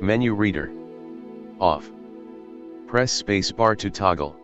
Menu reader. Off. Press spacebar to toggle.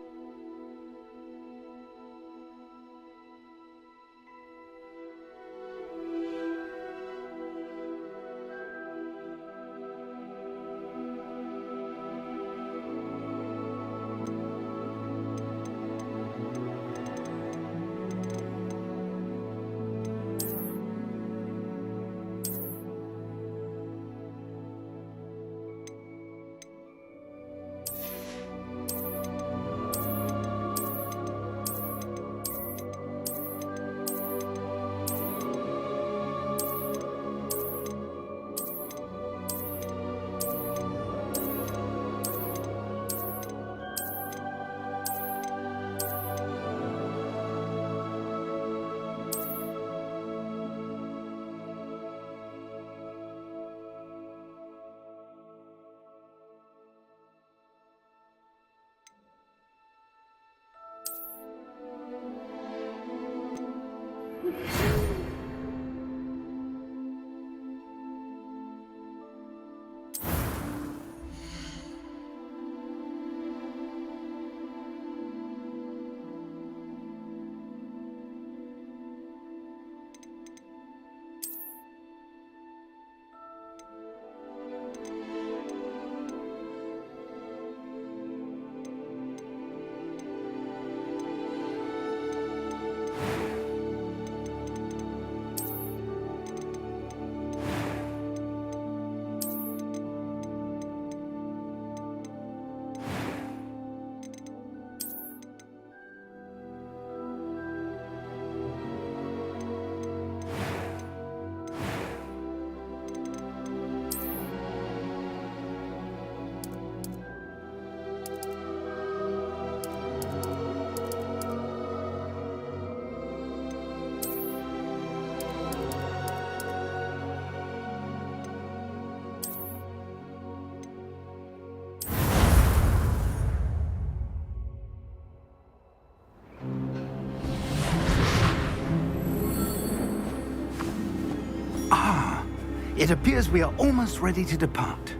It appears we are almost ready to depart.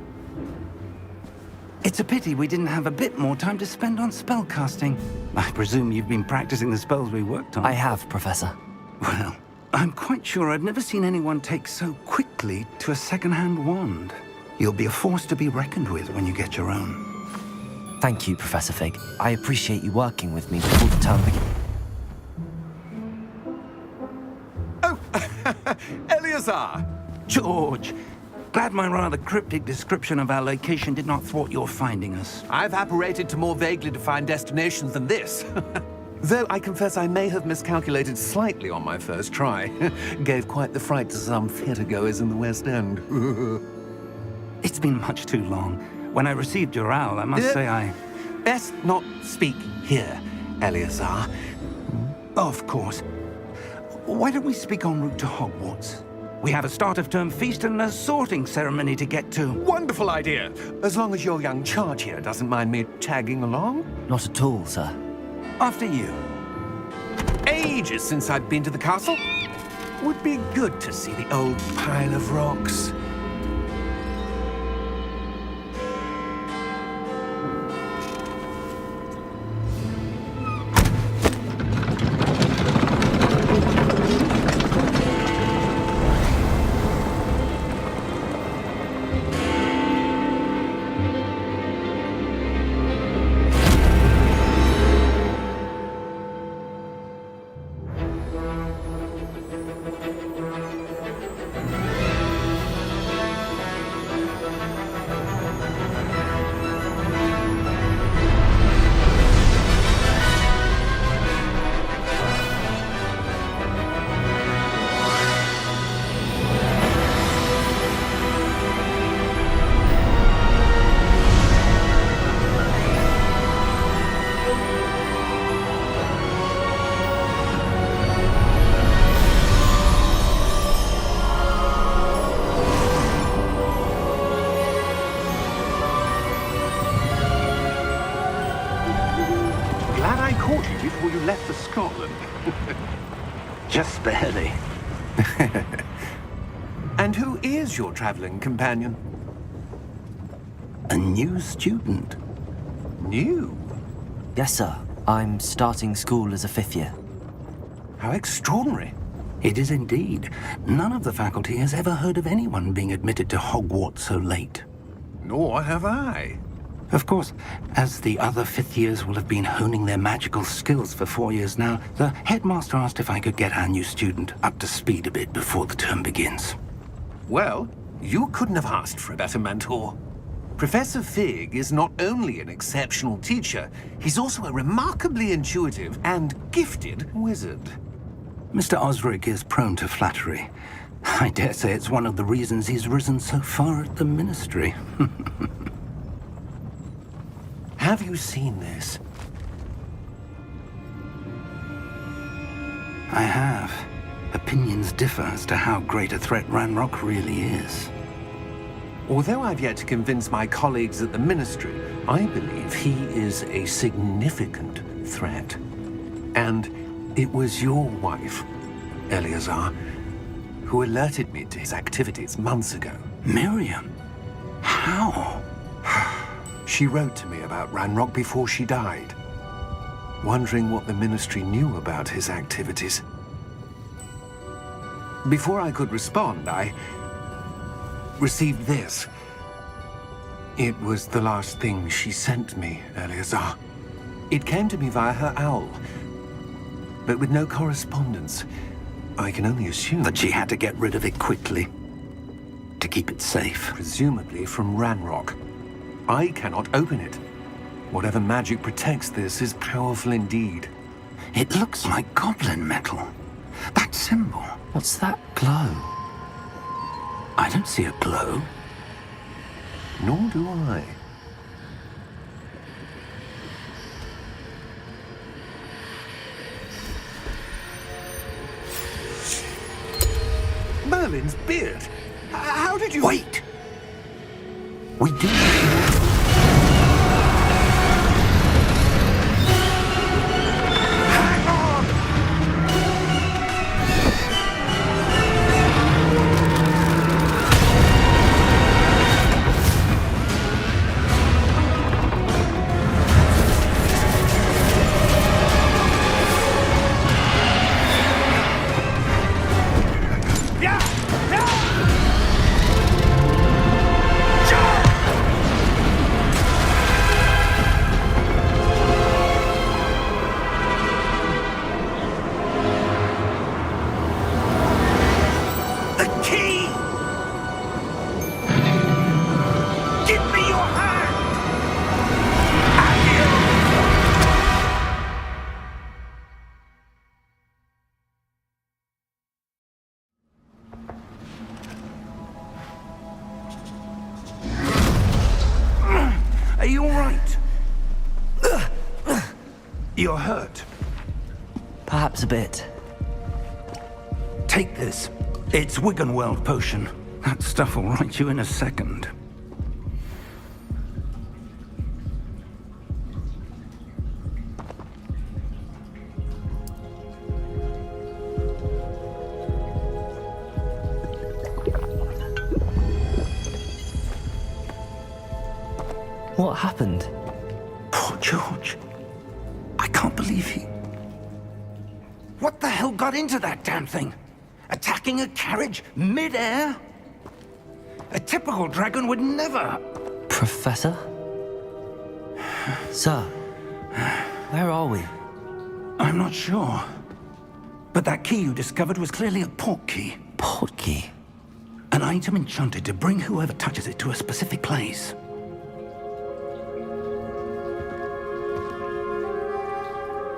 It's a pity we didn't have a bit more time to spend on spellcasting. I presume you've been practicing the spells we worked on. I have, Professor. Well, I'm quite sure I've never seen anyone take so quickly to a second-hand wand. You'll be a force to be reckoned with when you get your own. Thank you, Professor Fig. I appreciate you working with me before the term begins. Oh, Eleazar! George, glad my rather cryptic description of our location did not thwart your finding us. I've apparated to more vaguely defined destinations than this. Though I confess I may have miscalculated slightly on my first try. Gave quite the fright to some theatergoers in the West End. It's been much too long. When I received your owl, I must say I... Best not speak here, Eleazar. Of course. Why don't we speak en route to Hogwarts? We have a start-of-term feast and a sorting ceremony to get to. Wonderful idea! As long as your young charge here doesn't mind me tagging along. Not at all, sir. After you. Ages since I've been to the castle. Would be good to see the old pile of rocks. Before you left for Scotland. Just barely. And who is your traveling companion? A new student. New? Yes, sir. I'm starting school as a 5th year. How extraordinary. It is indeed. None of the faculty has ever heard of anyone being admitted to Hogwarts so late. Nor have I. Of course, as the other 5th years will have been honing their magical skills for 4 years now, the headmaster asked if I could get our new student up to speed a bit before the term begins. Well, you couldn't have asked for a better mentor. Professor Fig is not only an exceptional teacher, he's also a remarkably intuitive and gifted wizard. Mr. Osric is prone to flattery. I dare say it's one of the reasons he's risen so far at the Ministry. Have you seen this? I have. Opinions differ as to how great a threat Ranrock really is. Although I've yet to convince my colleagues at the Ministry, I believe he is a significant threat. And it was your wife, Eleazar, who alerted me to his activities months ago. Miriam? How? She wrote to me about Ranrock before she died, wondering what the Ministry knew about his activities. Before I could respond, I received this. It was the last thing she sent me, Eleazar. It came to me via her owl, but with no correspondence. I can only assume That she had to get rid of it quickly, to keep it safe. presumably from Ranrock. I cannot open it. Whatever magic protects this is powerful indeed. It looks like goblin metal. That symbol. What's that glow? I don't see a glow. Nor do I. Merlin's beard. How did you... Wait! We do. Hang on! Yeah! Yeah! The key! Give me your hand! Are you all right? You're hurt. Perhaps a bit. Take this. It's Wiggenweld potion. That stuff will right you in a second. What happened? Poor George. I can't believe he... What the hell got into that damn thing? Attacking a carriage mid-air? A typical dragon would never... Professor? Sir, where are we? I'm not sure. But that key you discovered was clearly a port key. Port key? An item enchanted to bring whoever touches it to a specific place.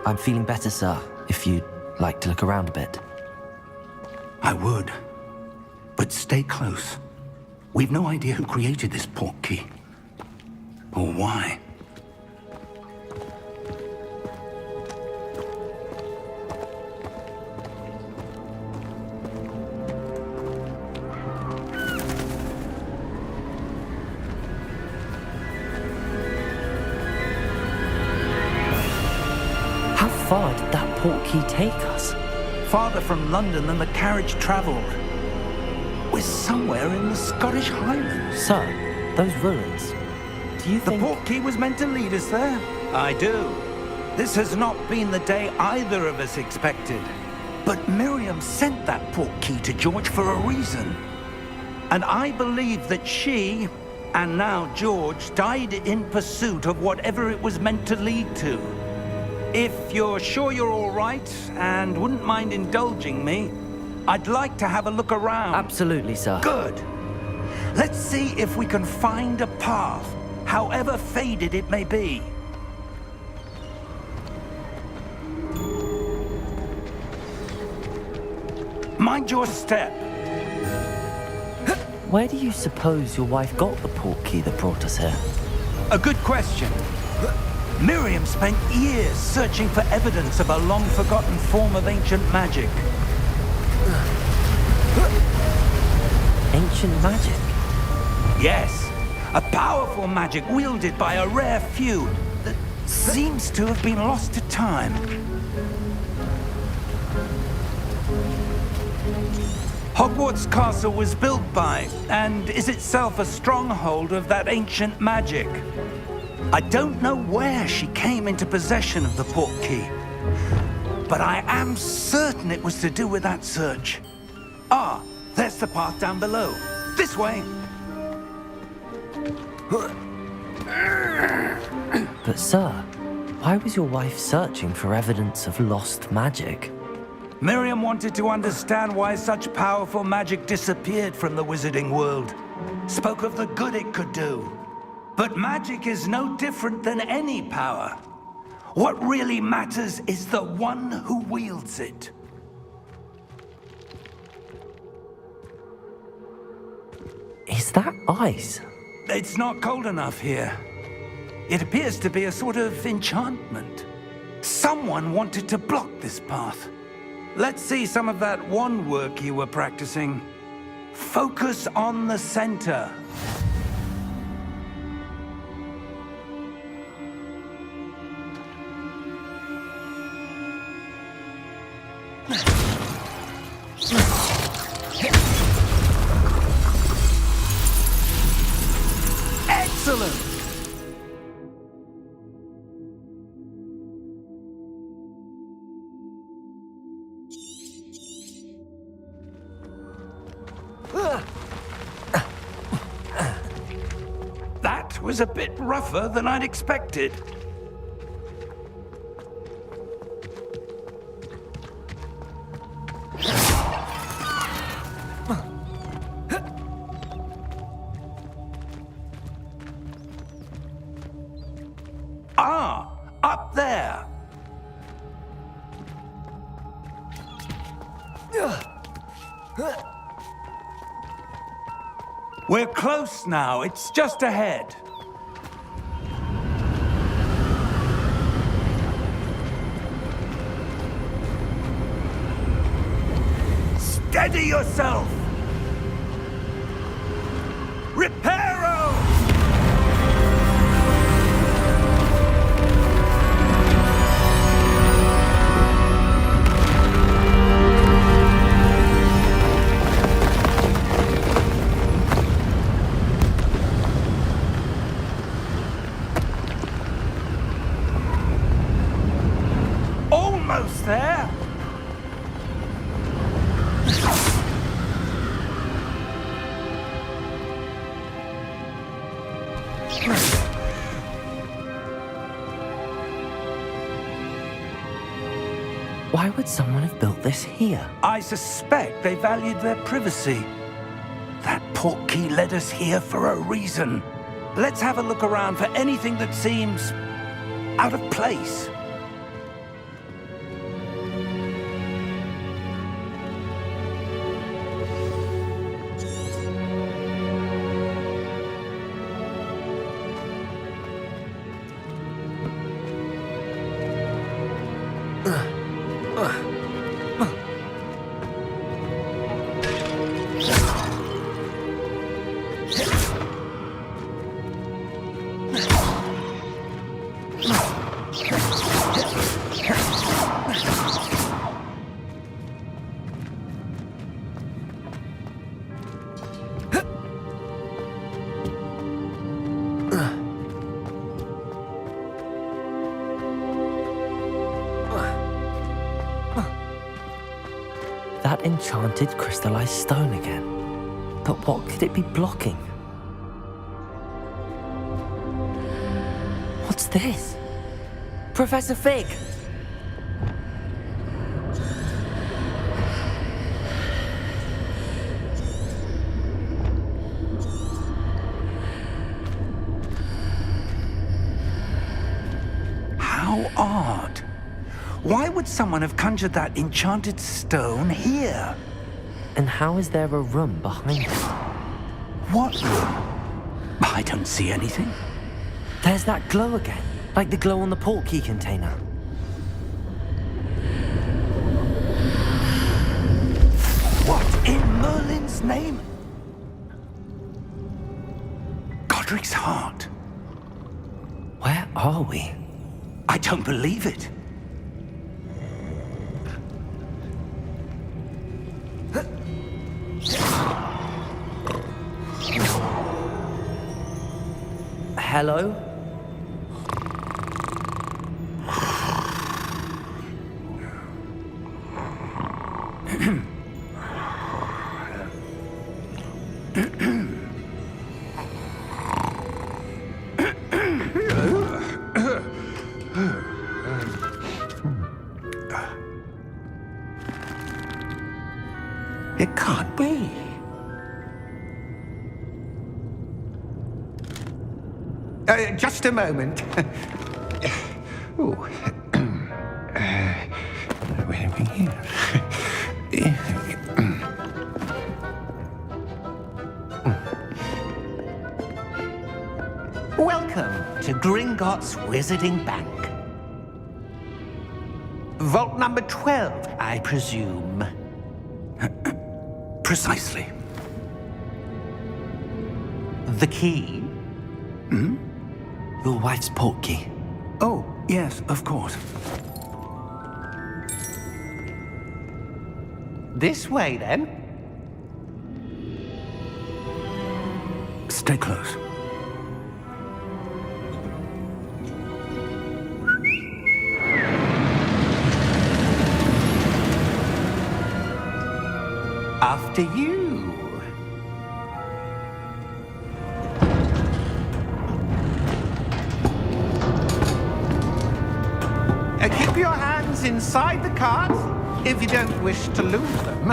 I'm feeling better, sir, if you'd like to look around a bit. I would. But stay close. We've no idea who created this port key. Or why. How far did that port key take us? Farther from London than the carriage travelled. We're somewhere in the Scottish Highlands. Sir, those ruins. do you think... The portkey was meant to lead us there? I do. This has not been the day either of us expected. But Miriam sent that portkey to George for a reason. And I believe that she, and now George, died in pursuit of whatever it was meant to lead to. If you're sure you're all right, and wouldn't mind indulging me, I'd like to have a look around. Absolutely, sir. Good. Let's see if we can find a path, however faded it may be. Mind your step. Where do you suppose your wife got the portkey that brought us here? A good question. Miriam spent years searching for evidence of a long-forgotten form of ancient magic. Ancient magic? Yes, a powerful magic wielded by a rare few that seems to have been lost to time. Hogwarts Castle was built by, and is itself a stronghold of that ancient magic. I don't know where she came into possession of the portkey, but I am certain it was to do with that search. Ah, there's the path down below. This way. But sir, why was your wife searching for evidence of lost magic? Miriam wanted to understand why such powerful magic disappeared from the wizarding world. Spoke of the good it could do. But magic is no different than any power. What really matters is the one who wields it. Is that ice? It's not cold enough here. It appears to be a sort of enchantment. Someone wanted to block this path. Let's see some of that wand work you were practicing. Focus on the center. Excellent! That was a bit rougher than I'd expected. Ah, up there. We're close now. It's just ahead. Steady yourself! Reparo! Almost there! Why would someone have built this here? I suspect they valued their privacy. That portkey led us here for a reason. Let's have a look around for anything that seems out of place. enchanted crystallized stone again. But what could it be blocking? What's this? Professor Fig! How odd. Why would someone have conjured that enchanted stone here? And how is there a room behind it? What room? I don't see anything. There's that glow again, like the glow on the portkey container. What in Merlin's name? Godric's heart. Where are we? I don't believe it. Hello? It can't be. Just a moment. Ooh. Where are we here? Welcome to Gringotts Wizarding Bank. Vault number 12, I presume. Precisely. The key? Your wife's portkey. Oh, yes, of course. This way, then. Stay close. After you. Keep your hands inside the cards if you don't wish to lose them.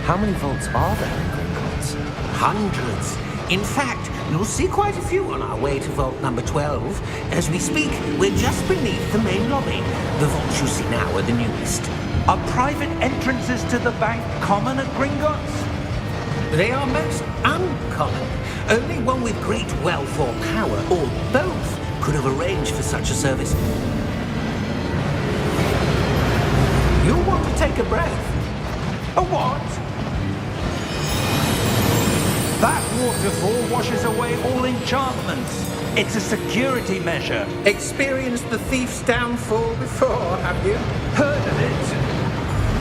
How many vaults are there in Gringotts? Hundreds. In fact, you'll see quite a few on our way to vault number 12. As we speak, we're just beneath the main lobby. The vaults you see now are the newest. Are private entrances to the bank common at Gringotts? They are most uncommon. Only one with great wealth or power, or both, could have arranged for such a service. You'll want to take a breath. A what? That waterfall washes away all enchantments. It's a security measure. Experienced the thief's downfall before, have you? Heard of it?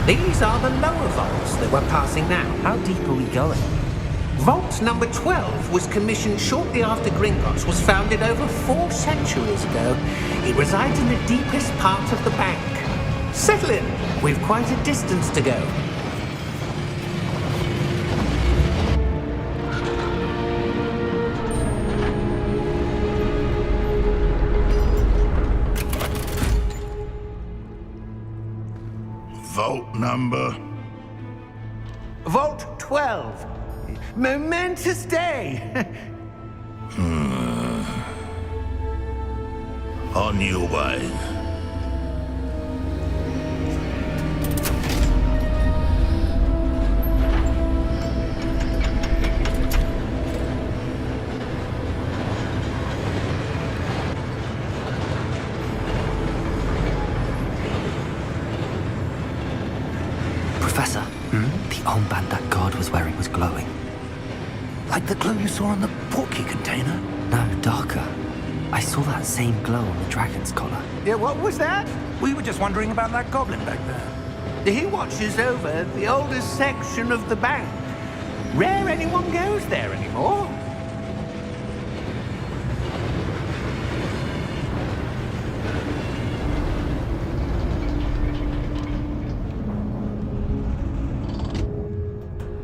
These are the lower vaults that we're passing now. How deep are we going? Vault number 12 was commissioned shortly after Gringotts was founded over 4 centuries ago. It resides in the deepest part of the bank. Settle in. We've quite a distance to go. Vault number? Vault 12. Momentous day. On your way. Professor, the armband that guard was wearing was glowing. Like the glow you saw on the portkey container? No, darker. I saw that same glow on the dragon's collar. Yeah, what was that? We were just wondering about that goblin back there. He watches over the oldest section of the bank. Rare anyone goes there anymore.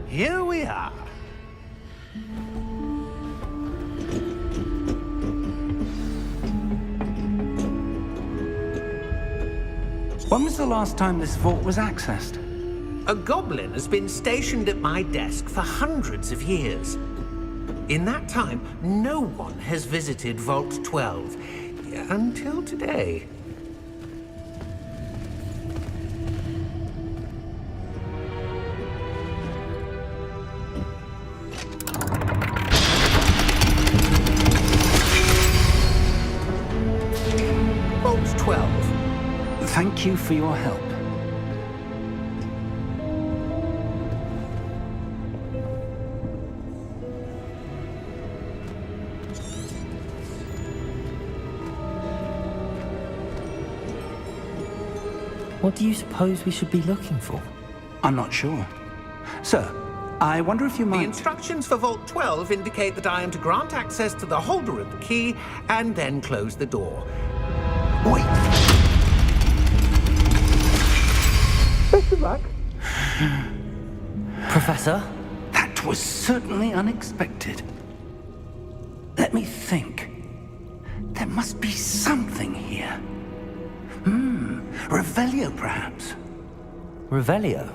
Here we are. When was the last time this vault was accessed? A goblin has been stationed at my desk for hundreds of years. In that time, no one has visited Vault 12 until today. Vault 12. Thank you for your help. What do you suppose we should be looking for? I'm not sure. Sir, I wonder if you The might... instructions for Vault 12 indicate that I am to grant access to the holder of the key and then close the door. Wait! Best of luck. Professor? That was certainly unexpected. Let me think. There must be something here. Revelio, perhaps? Revelio?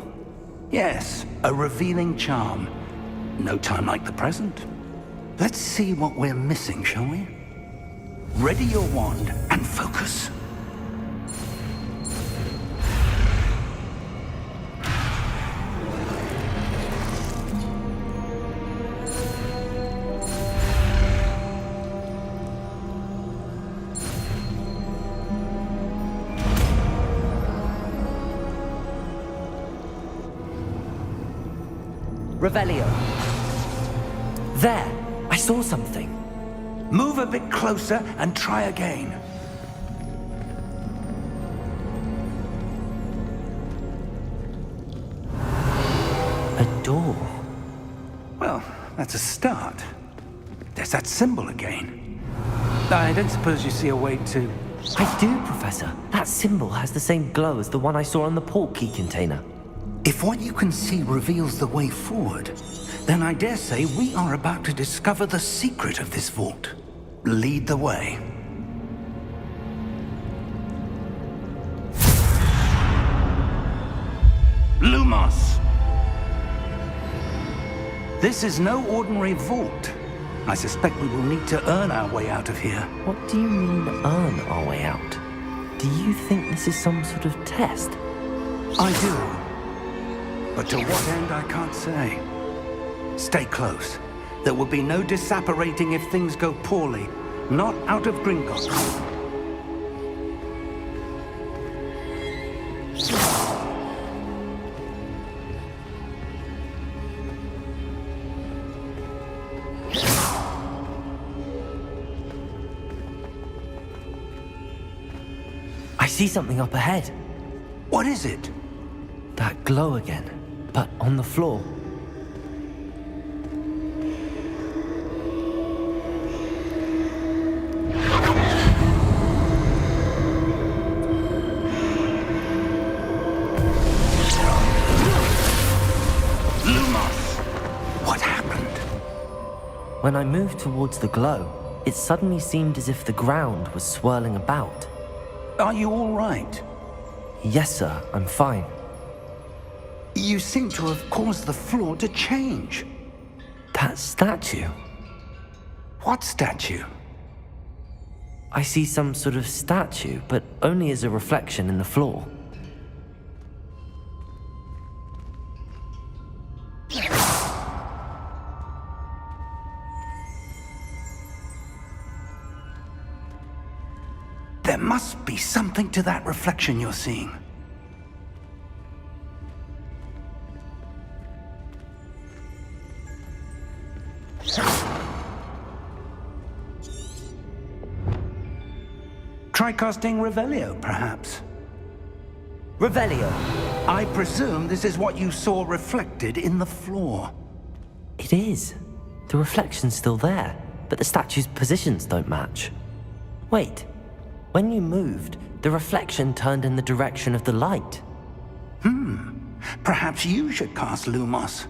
Yes, a revealing charm. No time like the present. Let's see what we're missing, shall we? Ready your wand and focus. Revelio. There! I saw something. Move a bit closer and try again. A door. Well, that's a start. There's that symbol again. I don't suppose you see a way to... I do, Professor. That symbol has the same glow as the one I saw on the port key container. If what you can see reveals the way forward, then I dare say we are about to discover the secret of this vault. Lead the way. Lumos! This is no ordinary vault. I suspect we will need to earn our way out of here. What do you mean, earn our way out? Do you think this is some sort of test? I do. But to what end, I can't say. Stay close. There will be no disapparating if things go poorly. Not out of Gringotts. I see something up ahead. What is it? That glow again, but on the floor. Lumos! What happened? When I moved towards the glow, it suddenly seemed as if the ground was swirling about. Are you all right? Yes, sir, I'm fine. You seem to have caused the floor to change. That statue. What statue? I see some sort of statue, but only as a reflection in the floor. There must be something to that reflection you're seeing. Try casting Revelio, perhaps. Revelio! I presume this is what you saw reflected in the floor. It is. The reflection's still there, but the statue's positions don't match. Wait, when you moved, the reflection turned in the direction of the light. Perhaps you should cast Lumos.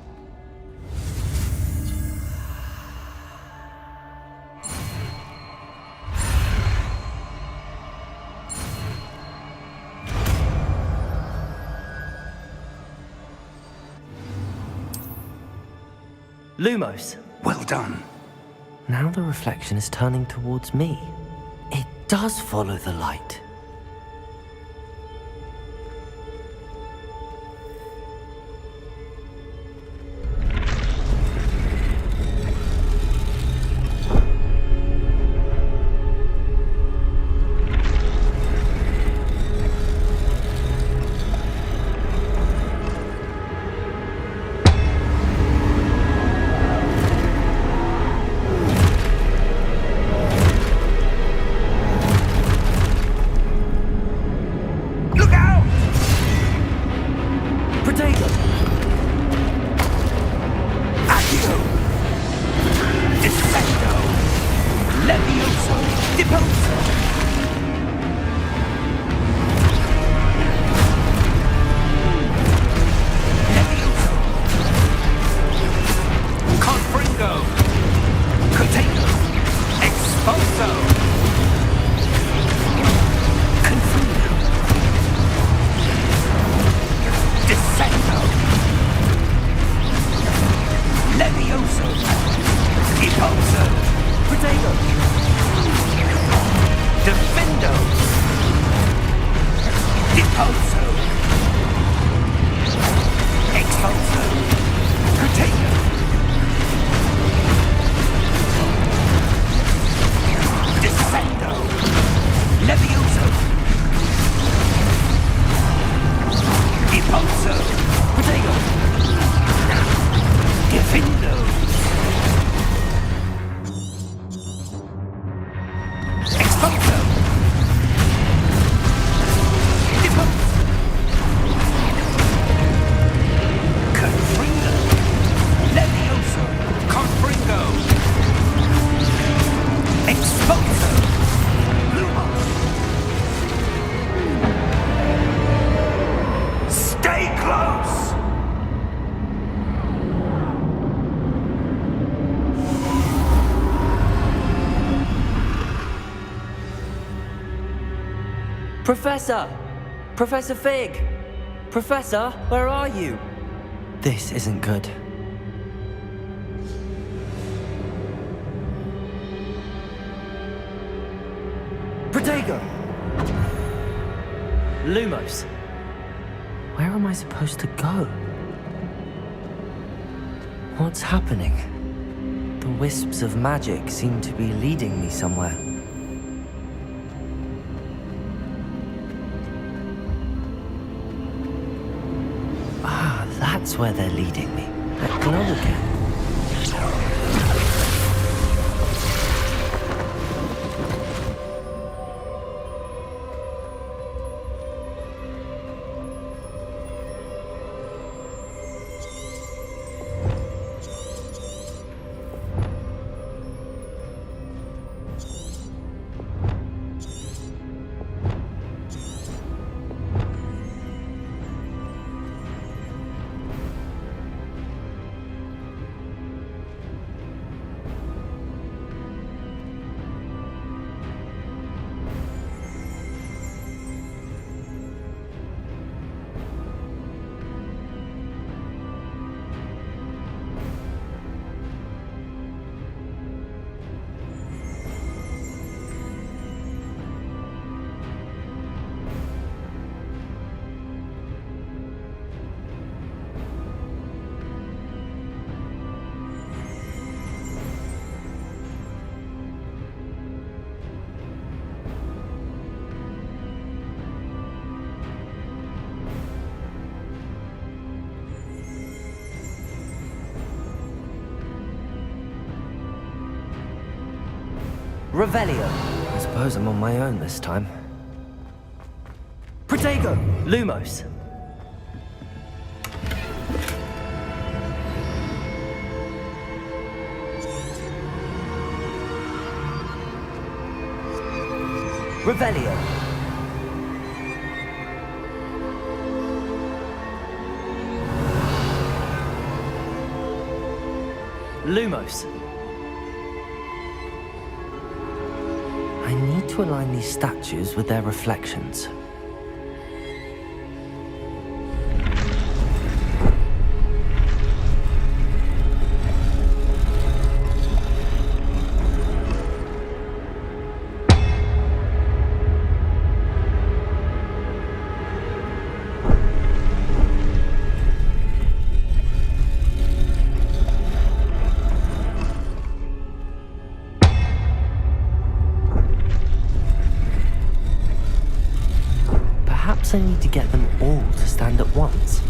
Lumos. Well done. Now the reflection is turning towards me. It does follow the light. Professor! Professor Fig! Professor, where are you? This isn't good. Protego! Lumos! Where am I supposed to go? What's happening? The wisps of magic seem to be leading me somewhere. That's where they're leading me. That glow again. Revelio. I suppose I'm on my own this time. Protego! Lumos! Revelio. Lumos. I need to align these statues with their reflections. Perhaps I need to get them all to stand at once.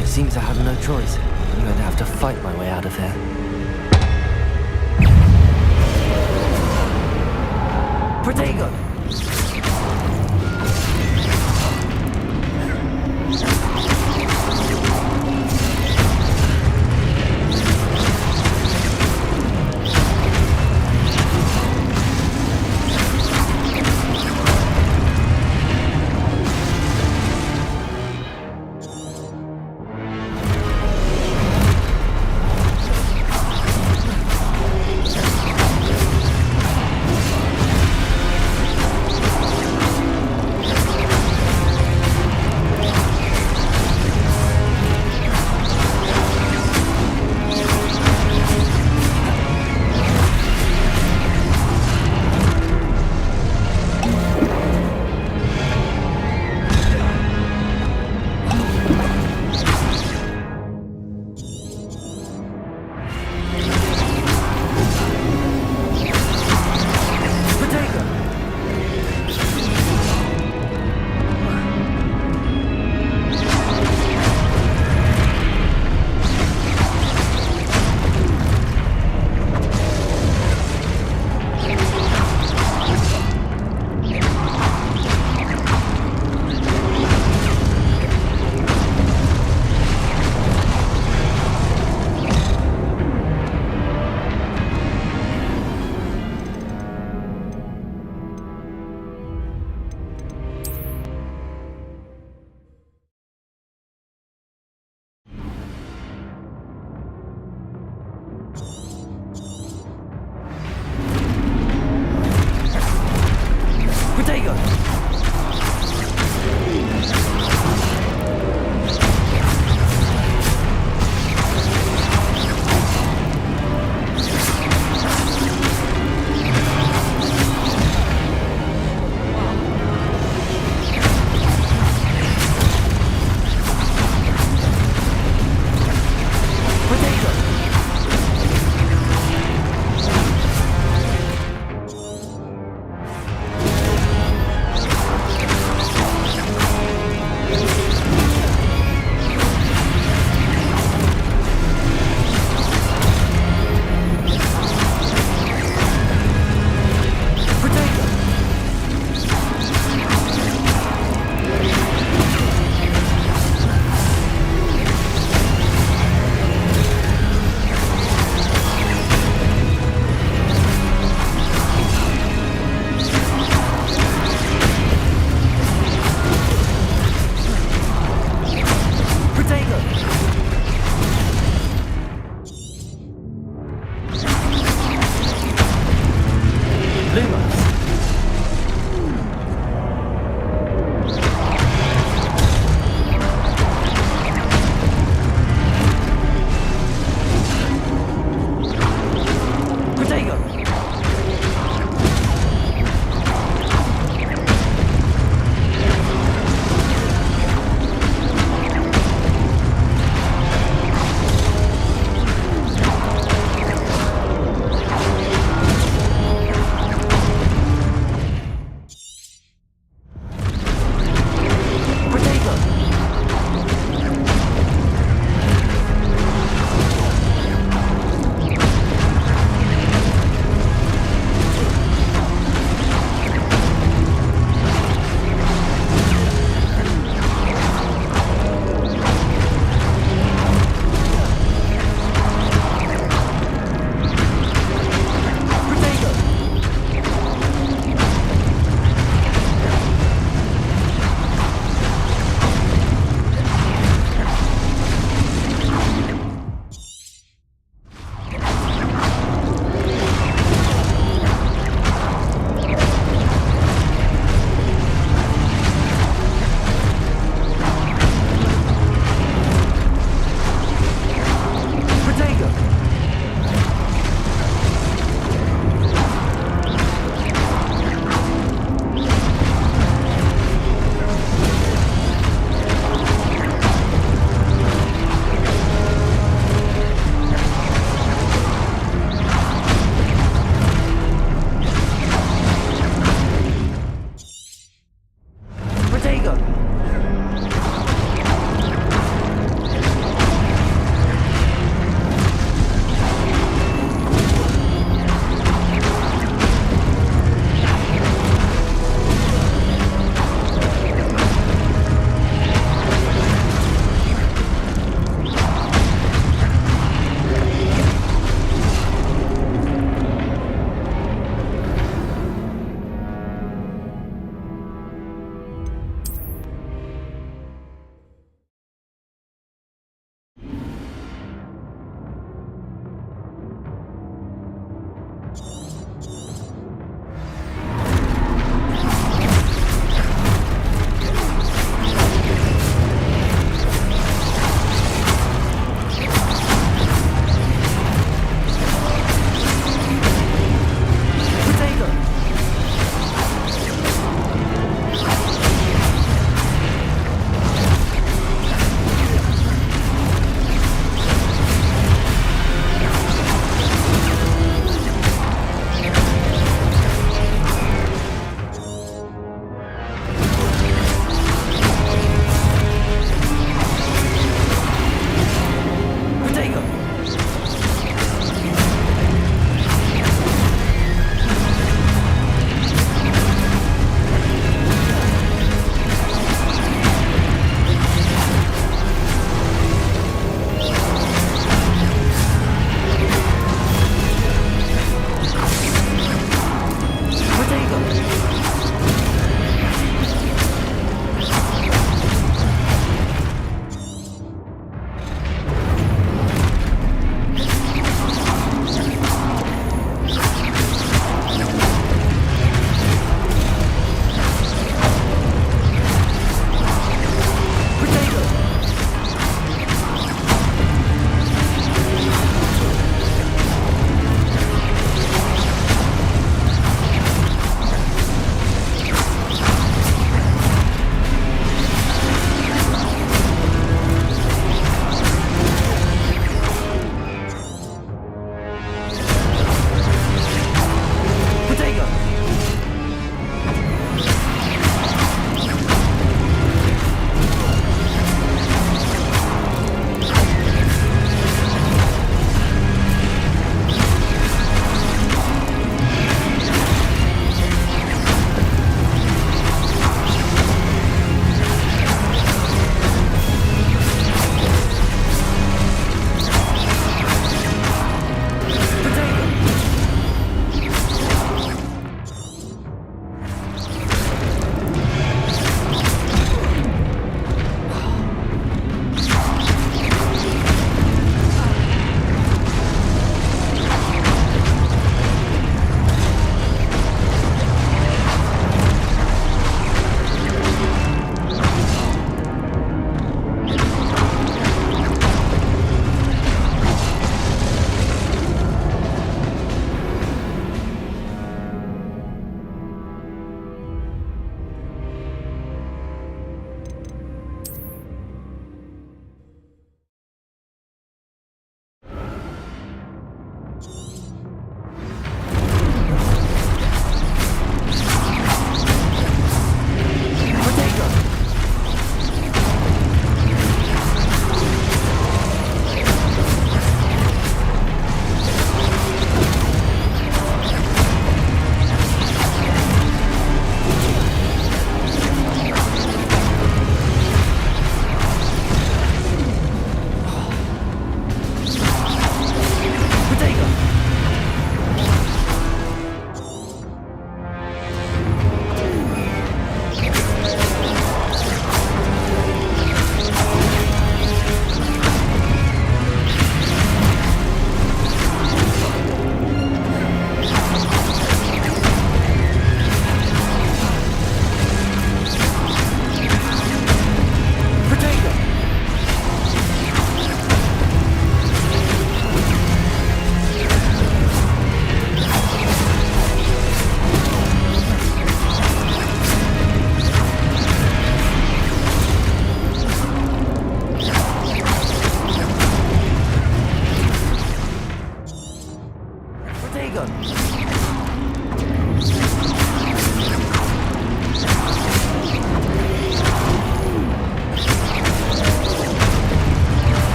It seems I have no choice. I'm going to have to fight my way out of here. Protego!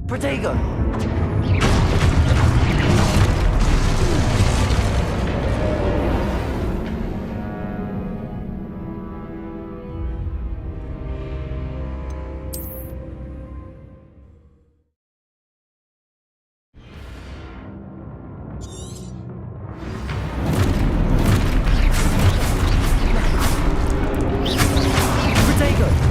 Protego! Protego!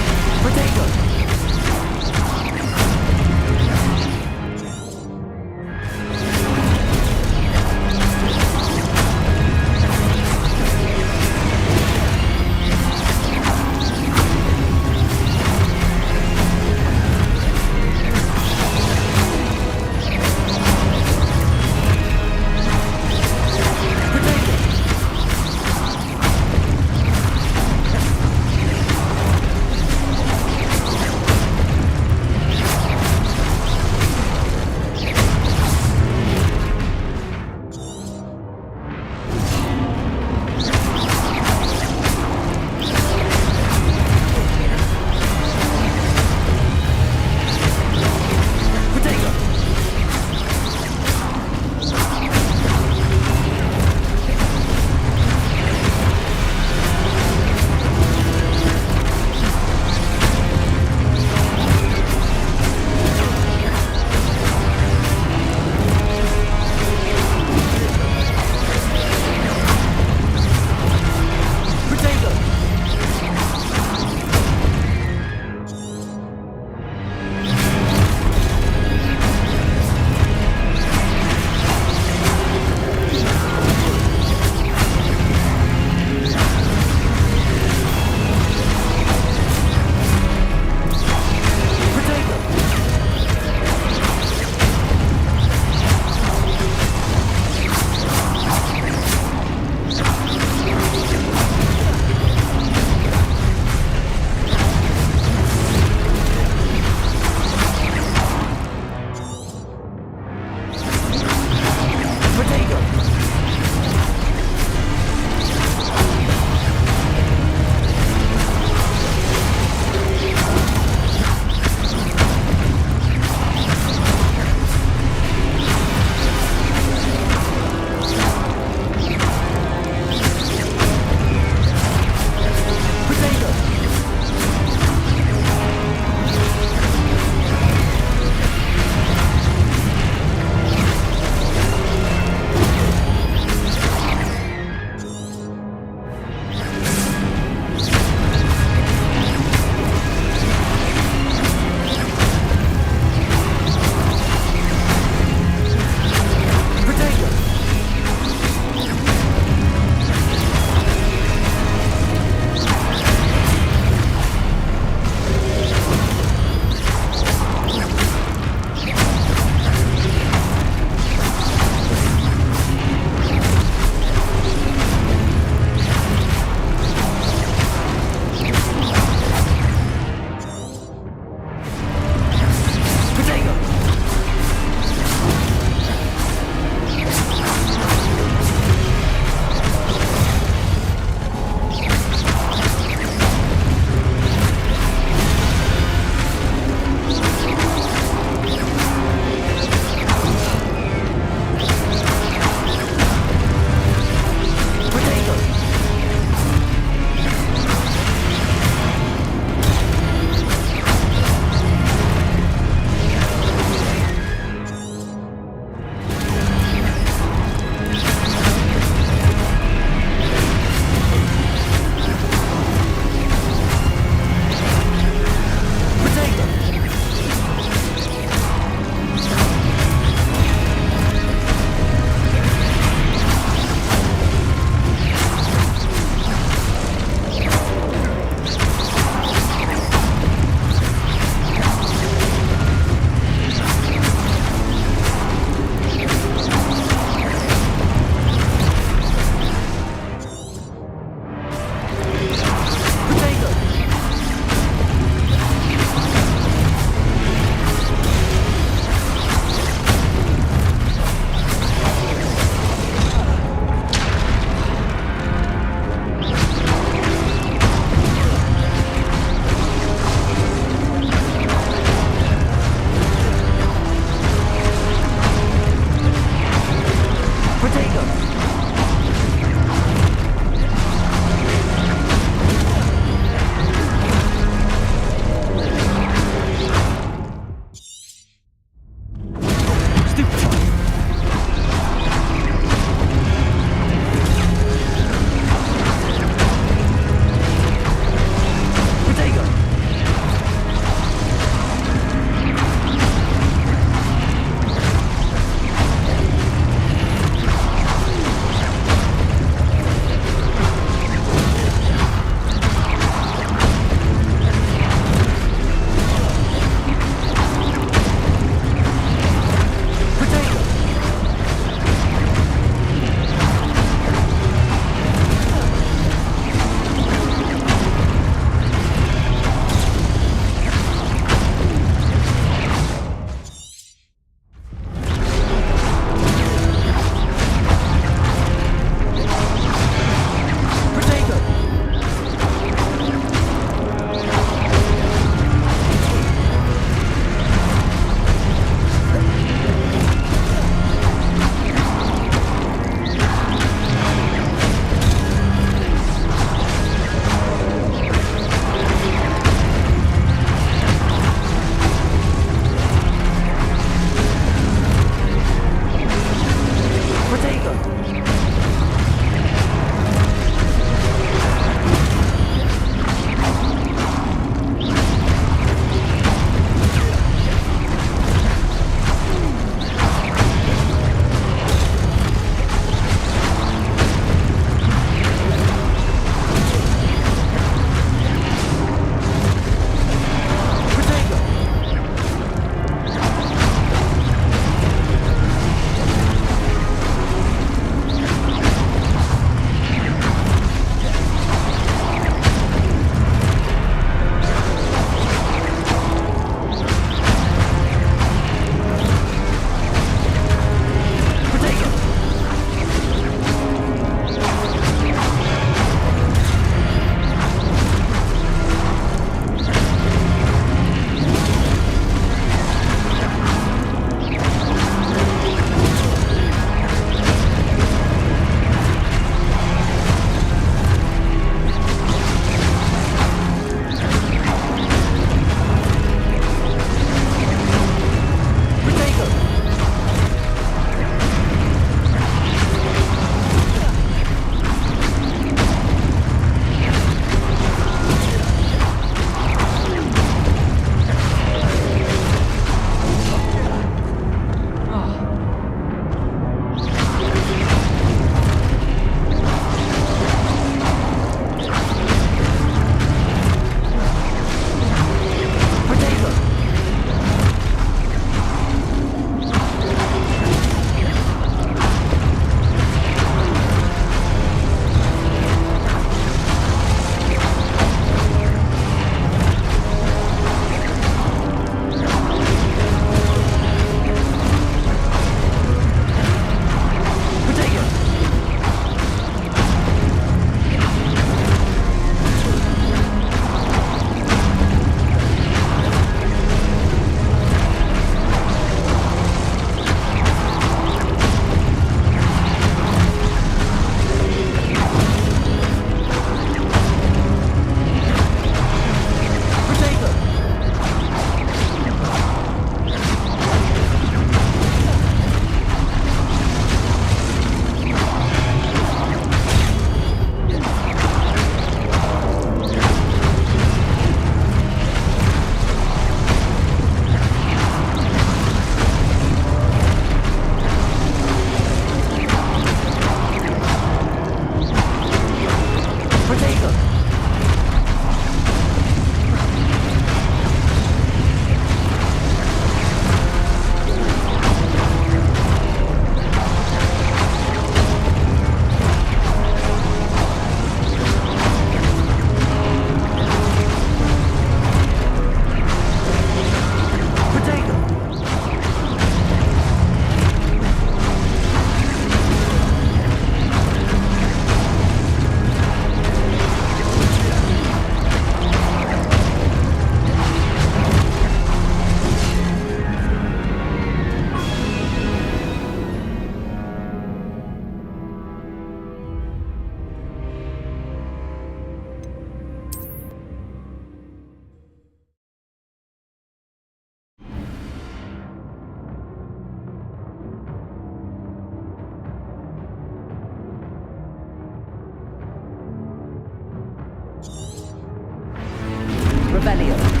Revelio.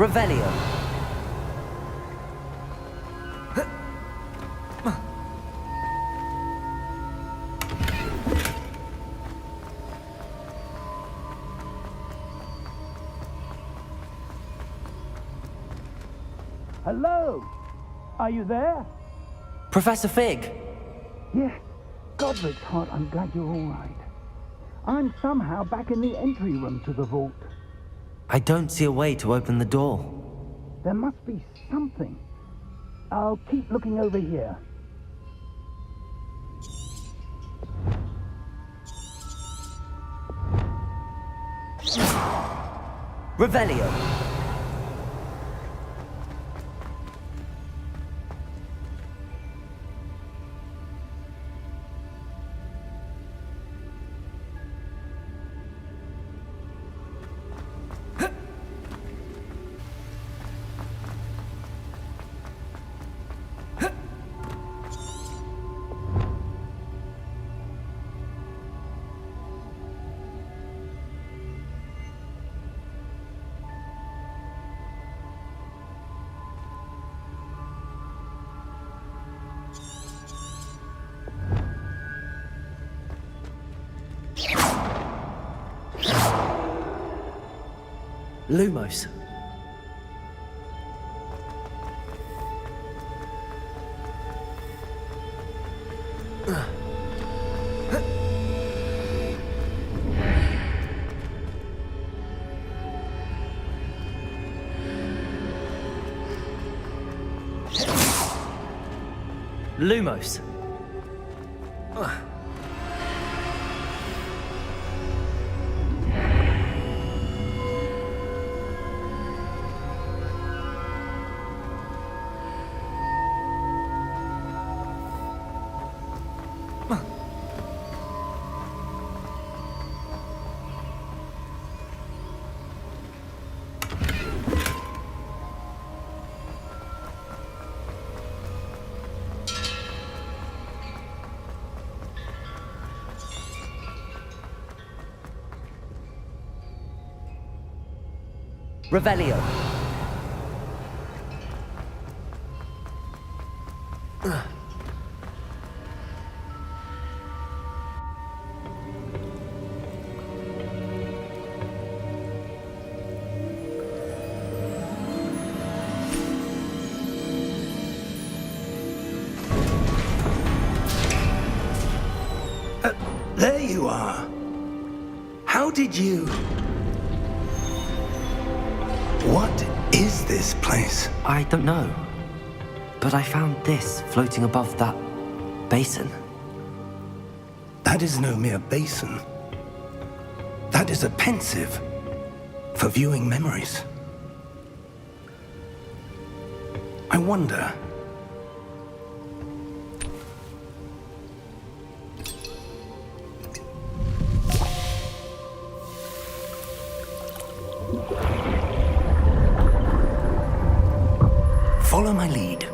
Revelio. Hello? Are you there? Professor Fig. Yeah. Godric's heart, I'm glad you're all right. I'm somehow back in the entry room to the vault. I don't see a way to open the door. There must be something. I'll keep looking over here. Revelio. Lumos. Lumos. Revelio. There you are. How did you... What is this place? I don't know. But I found this floating above that basin. That is no mere basin. That is a pensive for viewing memories. I wonder... Follow my lead.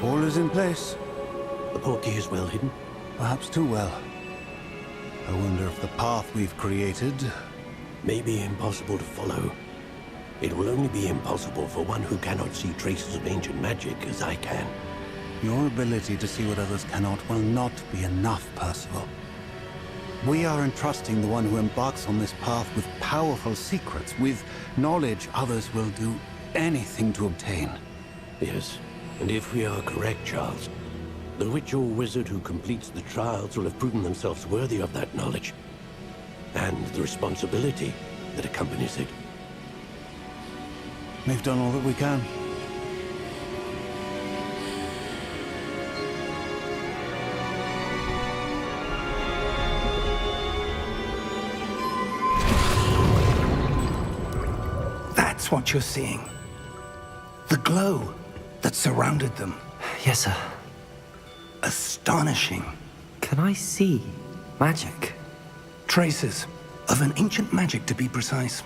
All is in place. The portkey is well hidden. Perhaps too well. I wonder if the path we've created... May be impossible to follow. It will only be impossible for one who cannot see traces of ancient magic as I can. Your ability to see what others cannot will not be enough, Percival. We are entrusting the one who embarks on this path with powerful secrets, with knowledge others will do anything to obtain. Yes, and if we are correct, Charles, the witch or wizard who completes the trials will have proven themselves worthy of that knowledge, and the responsibility that accompanies it. We've done all that we can. That's what you're seeing. The glow that surrounded them. Yes, sir. Astonishing. Can I see magic? Traces of an ancient magic, to be precise.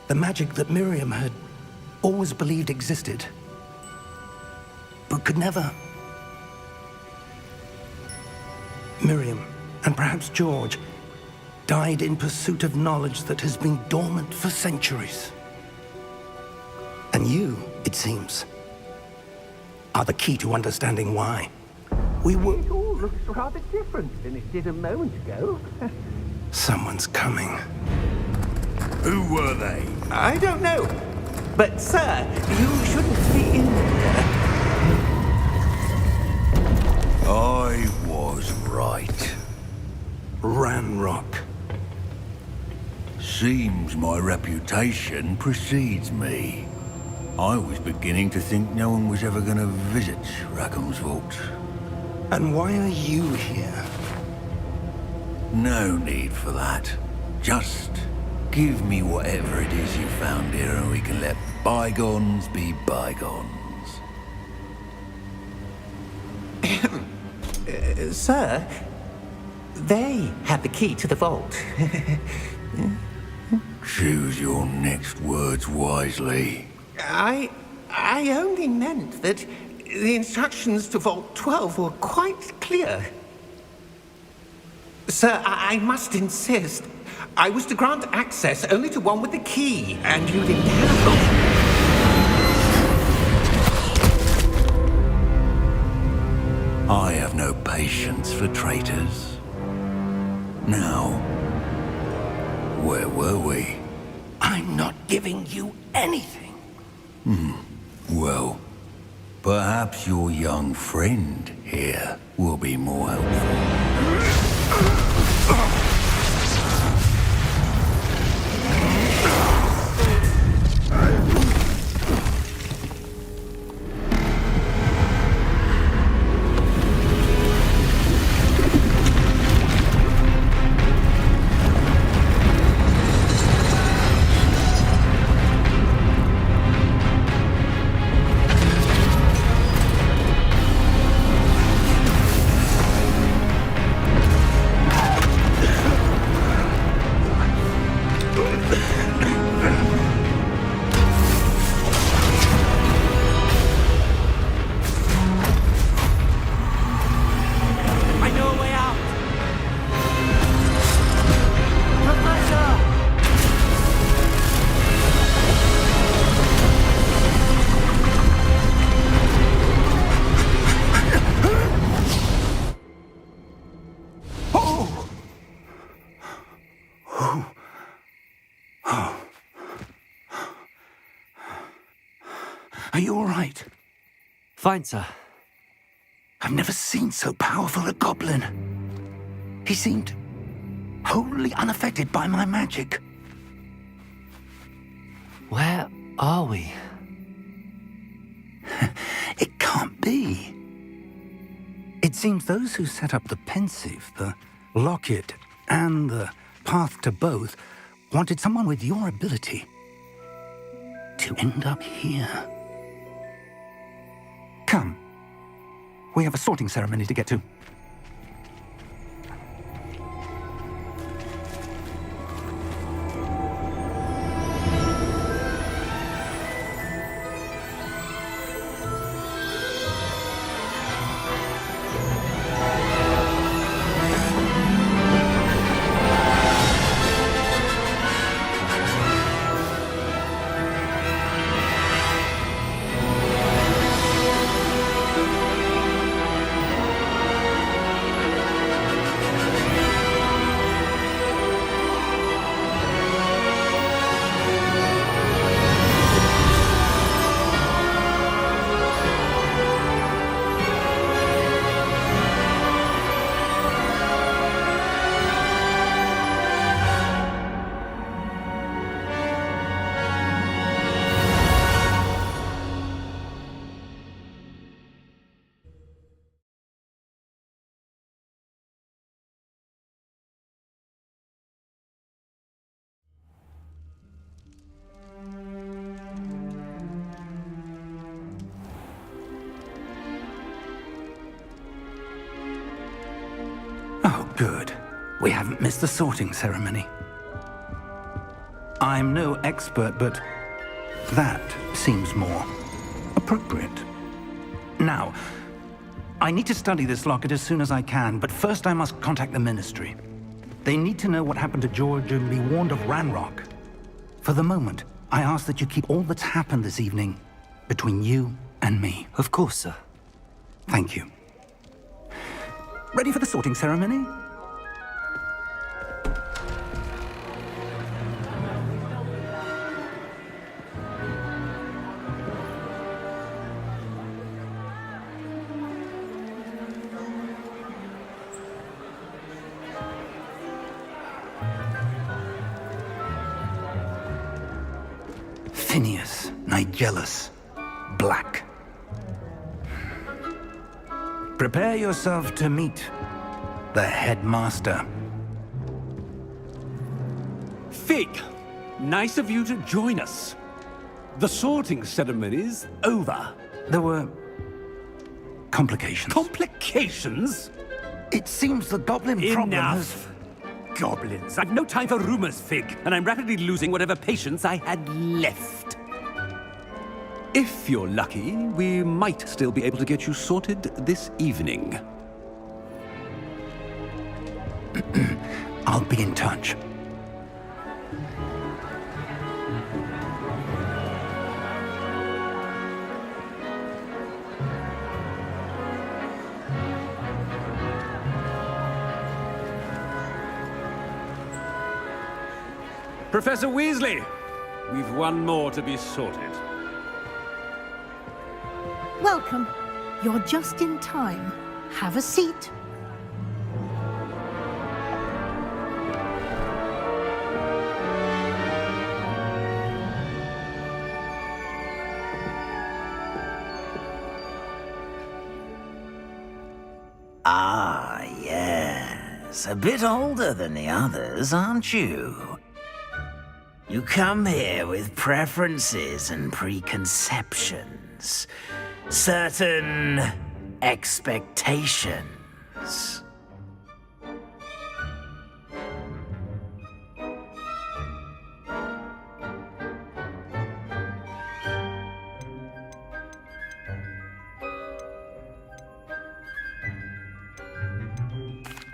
The magic that Miriam had always believed existed, but could never. Miriam, and perhaps George, died in pursuit of knowledge that has been dormant for centuries. And you, it seems, are the key to understanding why. We were... It all looks rather different than it did a moment ago. Someone's coming. Who were they? I don't know. But, sir, you shouldn't be in there. I was right. Ranrock. Seems my reputation precedes me. I was beginning to think no one was ever going to visit Rackham's vault. And why are you here? No need for that. Just give me whatever it is you found here and we can let bygones be bygones. Sir, they had the key to the vault. Choose your next words wisely. I only meant that the instructions to Vault 12 were quite clear. Sir, I must insist. I was to grant access only to one with the key, and you didn't have I have no patience for traitors. Now, where were we? I'm not giving you anything. Well, perhaps your young friend here will be more helpful. Are you all right? Fine, sir. I've never seen so powerful a goblin. He seemed wholly unaffected by my magic. Where are we? It can't be. It seems those who set up the pensive, the locket, and the path to both wanted someone with your ability to end up here. Come. We have a sorting ceremony to get to. Good. We haven't missed the sorting ceremony. I'm no expert, but that seems more appropriate. Now, I need to study this locket as soon as I can, but first I must contact the Ministry. They need to know what happened to George and be warned of Ranrock. For the moment, I ask that you keep all that's happened this evening between you and me. Of course, sir. Thank you. Ready for the sorting ceremony? Phineas, Nigellus, Black. Prepare yourself to meet the headmaster. Fig, nice of you to join us. The sorting ceremony's over. There were complications. Complications? It seems the goblin problem has... Enough! Goblins. I've no time for rumors, Fig, and I'm rapidly losing whatever patience I had left. If you're lucky, we might still be able to get you sorted this evening. I'll be in touch. Professor Weasley, we've one more to be sorted. Welcome. You're just in time. Have a seat. Ah, yes. A bit older than the others, aren't you? You come here with preferences and preconceptions. Certain expectations.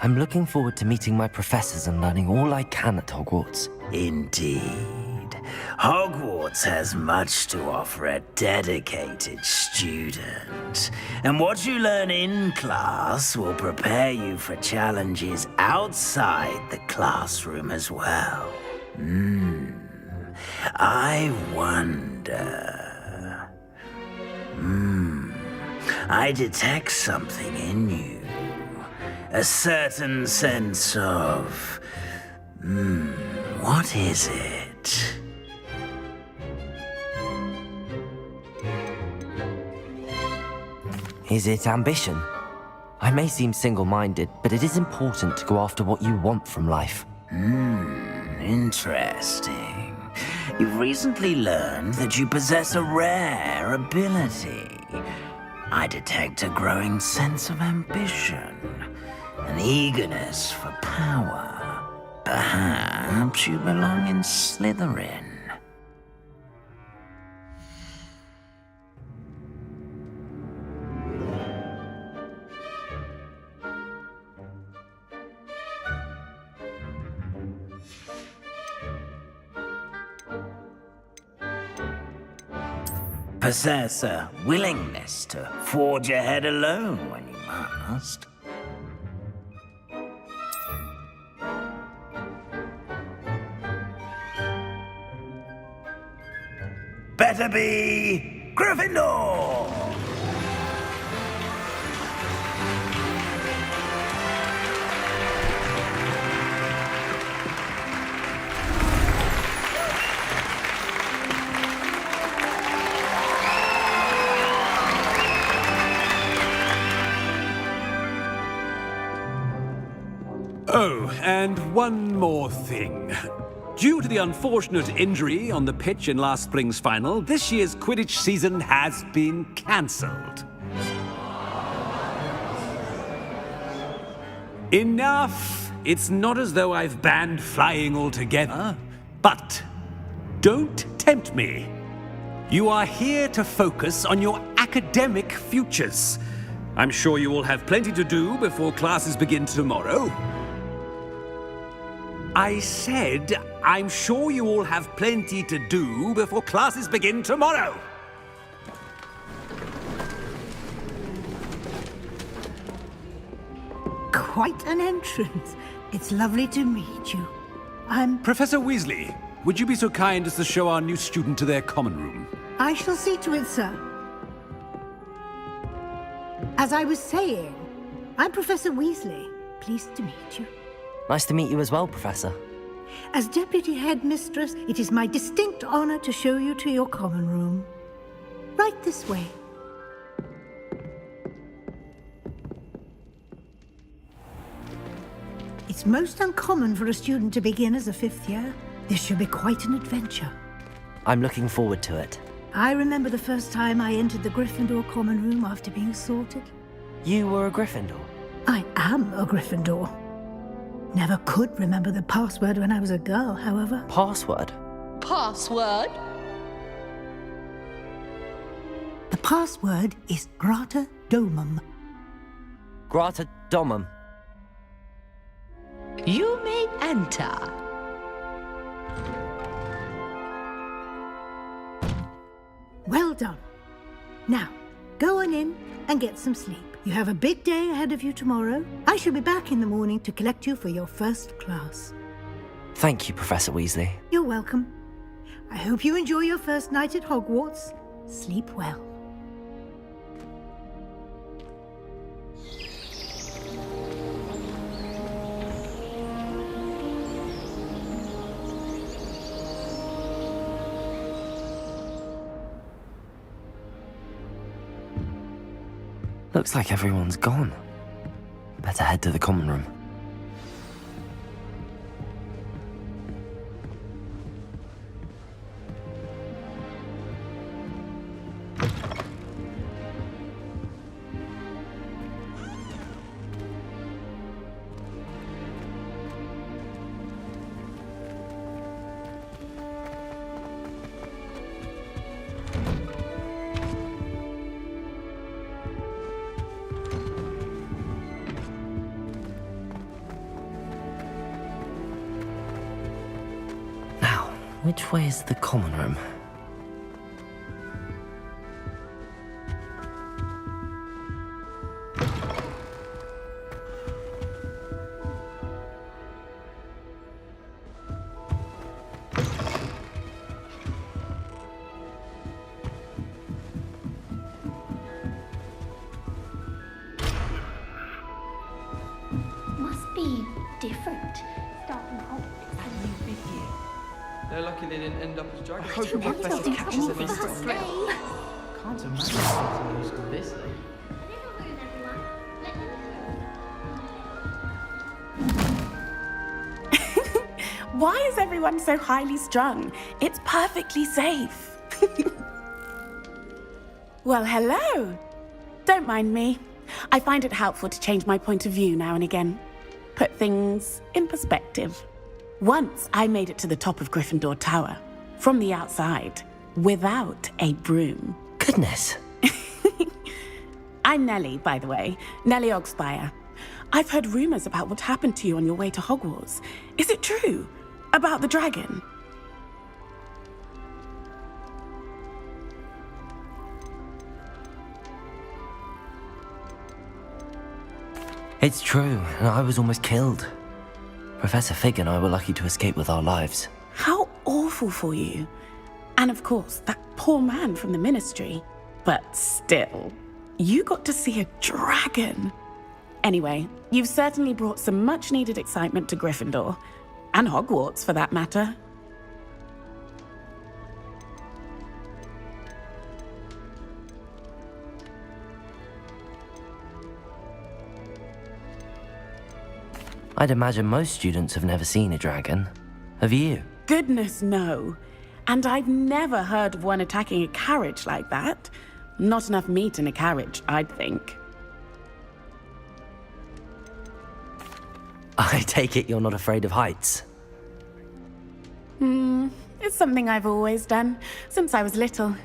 I'm looking forward to meeting my professors and learning all I can at Hogwarts. Indeed. Hogwarts has much to offer a dedicated student. And what you learn in class will prepare you for challenges outside the classroom as well. I wonder... I detect something in you. A certain sense of... what is it? Is it ambition? I may seem single-minded, but it is important to go after what you want from life. Interesting. You've recently learned that you possess a rare ability. I detect a growing sense of ambition, an eagerness for power. Perhaps you belong in Slytherin. Possess a willingness to forge ahead alone when you must. Better be Gryffindor! Oh, and one more thing. Due to the unfortunate injury on the pitch in last spring's final, this year's Quidditch season has been cancelled. Enough! It's not as though I've banned flying altogether. But don't tempt me. You are here to focus on your academic futures. I'm sure you will have plenty to do before classes begin tomorrow. I said, I'm sure you all have plenty to do before classes begin tomorrow. Quite an entrance. It's lovely to meet you. Professor Weasley, would you be so kind as to show our new student to their common room? I shall see to it, sir. As I was saying, I'm Professor Weasley. Pleased to meet you. Nice to meet you as well, Professor. As Deputy Headmistress, it is my distinct honor to show you to your common room. Right this way. It's most uncommon for a student to begin as a fifth year. This should be quite an adventure. I'm looking forward to it. I remember the first time I entered the Gryffindor common room after being sorted. You were a Gryffindor? I am a Gryffindor. Never could remember the password when I was a girl, however. Password? Password? The password is Grata Domum. Grata Domum. You may enter. Well done. Now, go on in and get some sleep. You have a big day ahead of you tomorrow. I shall be back in the morning to collect you for your first class. Thank you, Professor Weasley. You're welcome. I hope you enjoy your first night at Hogwarts. Sleep well. Looks like everyone's gone. Better head to the common room. Which way is the common room? Must be different. Starting Hogwarts. They're lucky they didn't end up as dragons. I hope the professor catches them Can't imagine something used to this late. Why is everyone so highly strung? It's perfectly safe. Well, hello. Don't mind me. I find it helpful to change my point of view now and again. Put things in perspective. Once I made it to the top of Gryffindor Tower, from the outside, without a broom. Goodness. I'm Nellie, by the way. Nellie Ogspire. I've heard rumors about what happened to you on your way to Hogwarts. Is it true? About the dragon? It's true, and I was almost killed. Professor Fig and I were lucky to escape with our lives. How awful for you. And of course, that poor man from the Ministry. But still, you got to see a dragon. Anyway, you've certainly brought some much-needed excitement to Gryffindor. And Hogwarts, for that matter. I'd imagine most students have never seen a dragon. Have you? Goodness, no. And I've never heard of one attacking a carriage like that. Not enough meat in a carriage, I'd think. I take it you're not afraid of heights. It's something I've always done, since I was little.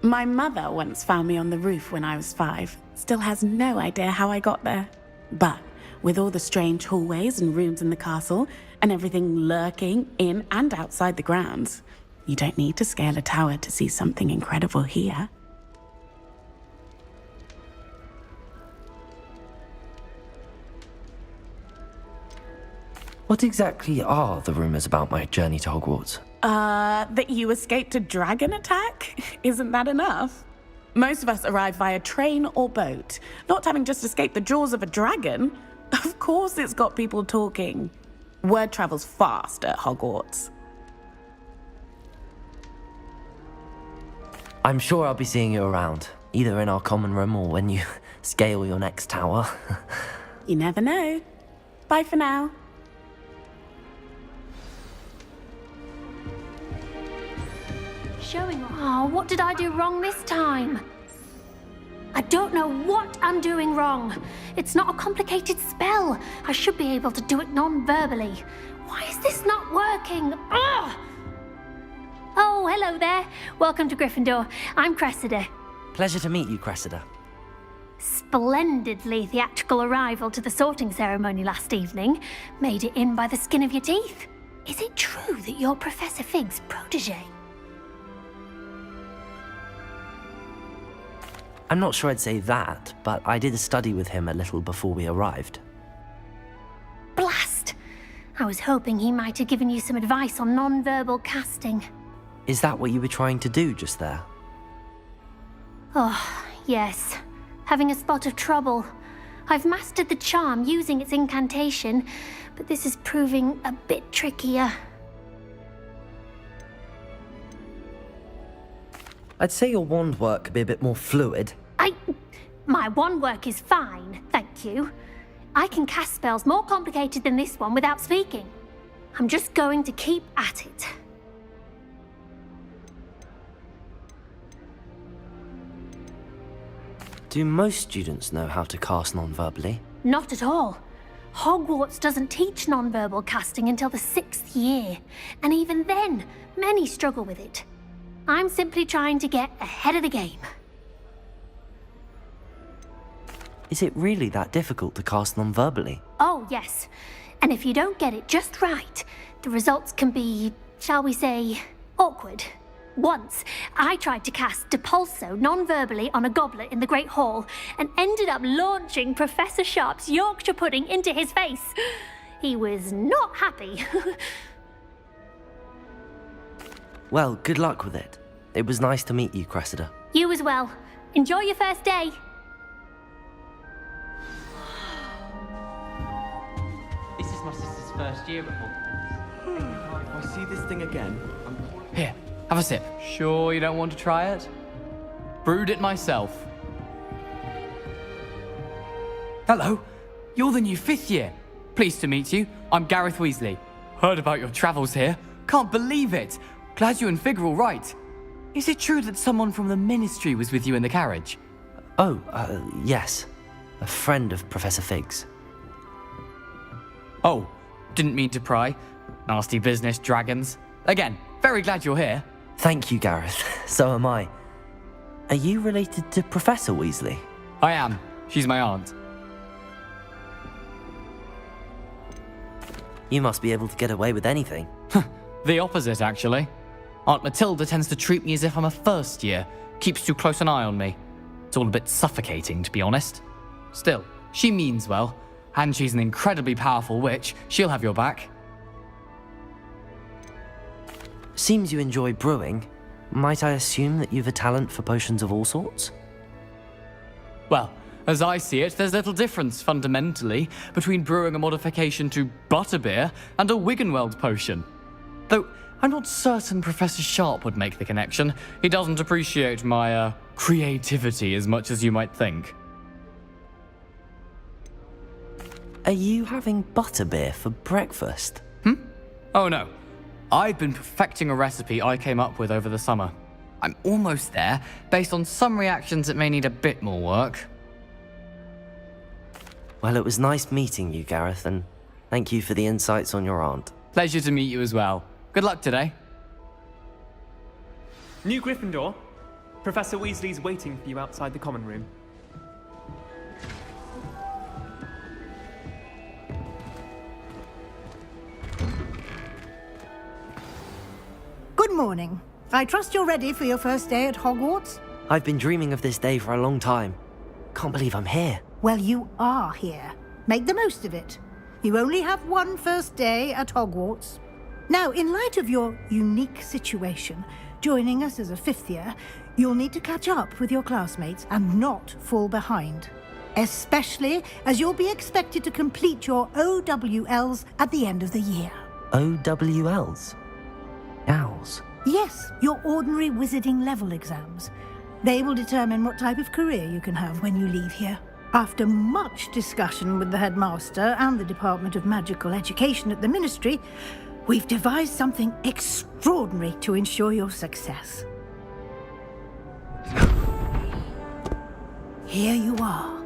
My mother once found me on the roof when I was 5. Still has no idea how I got there. But with all the strange hallways and rooms in the castle, and everything lurking in and outside the grounds, you don't need to scale a tower to see something incredible here. What exactly are the rumors about my journey to Hogwarts? That you escaped a dragon attack? Isn't that enough? Most of us arrive via train or boat, not having just escaped the jaws of a dragon. Of course it's got people talking. Word travels fast at Hogwarts. I'm sure I'll be seeing you around, either in our common room or when you scale your next tower. You never know. Bye for now. Showing off. Oh, what did I do wrong this time? I don't know what I'm doing wrong. It's not a complicated spell. I should be able to do it non-verbally. Why is this not working? Ugh! Oh, hello there. Welcome to Gryffindor. I'm Cressida. Pleasure to meet you, Cressida. Splendidly theatrical arrival to the sorting ceremony last evening. Made it in by the skin of your teeth. Is it true that you're Professor Fig's protege? I'm not sure I'd say that, but I did study with him a little before we arrived. Blast! I was hoping he might have given you some advice on non-verbal casting. Is that what you were trying to do just there? Oh, yes. Having a spot of trouble. I've mastered the charm using its incantation, but this is proving a bit trickier. I'd say your wand work could be a bit more fluid. My wand work is fine, thank you. I can cast spells more complicated than this one without speaking. I'm just going to keep at it. Do most students know how to cast non-verbally? Not at all. Hogwarts doesn't teach non-verbal casting until the 6th year, and even then, many struggle with it. I'm simply trying to get ahead of the game. Is it really that difficult to cast non-verbally? Oh, yes. And if you don't get it just right, the results can be, shall we say, awkward. Once, I tried to cast Depulso non-verbally on a goblet in the Great Hall and ended up launching Professor Sharp's Yorkshire pudding into his face. He was not happy. Well, good luck with it. It was nice to meet you, Cressida. You as well. Enjoy your first day. This is my sister's first year at Hogwarts. If I see this thing again, Here, have a sip. Sure you don't want to try it? Brewed it myself. Hello, you're the new 5th year. Pleased to meet you. I'm Gareth Weasley. Heard about your travels here. Can't believe it. Glad you and Fig are all right. Is it true that someone from the Ministry was with you in the carriage? Oh, yes. A friend of Professor Fig's. Oh, didn't mean to pry. Nasty business, dragons. Again, very glad you're here. Thank you, Gareth. So am I. Are you related to Professor Weasley? I am. She's my aunt. You must be able to get away with anything. The opposite, actually. Aunt Matilda tends to treat me as if I'm a first year, keeps too close an eye on me. It's all a bit suffocating, to be honest. Still, she means well, and she's an incredibly powerful witch. She'll have your back. Seems you enjoy brewing. Might I assume that you've a talent for potions of all sorts? Well, as I see it, there's little difference, fundamentally, between brewing a modification to butterbeer and a Wiggenweld potion. Though, I'm not certain Professor Sharp would make the connection. He doesn't appreciate my, creativity as much as you might think. Are you having butterbeer for breakfast? Oh no. I've been perfecting a recipe I came up with over the summer. I'm almost there, based on some reactions that may need a bit more work. Well, it was nice meeting you, Gareth, and Thank you for the insights on your aunt. Pleasure to meet you as well. Good luck today. New Gryffindor. Professor Weasley's waiting for you outside the common room. Good morning. I trust you're ready for your first day at Hogwarts? I've been dreaming of this day for a long time. Can't believe I'm here. Well, you are here. Make the most of it. You only have one first day at Hogwarts. Now, in light of your unique situation, joining us as a fifth year, you'll need to catch up with your classmates and not fall behind. Especially as you'll be expected to complete your OWLs at the end of the year. OWLs? Owls? Yes, your ordinary wizarding level exams. They will determine what type of career you can have when you leave here. After much discussion with the headmaster and the Department of Magical Education at the Ministry, we've devised something extraordinary to ensure your success. Here you are.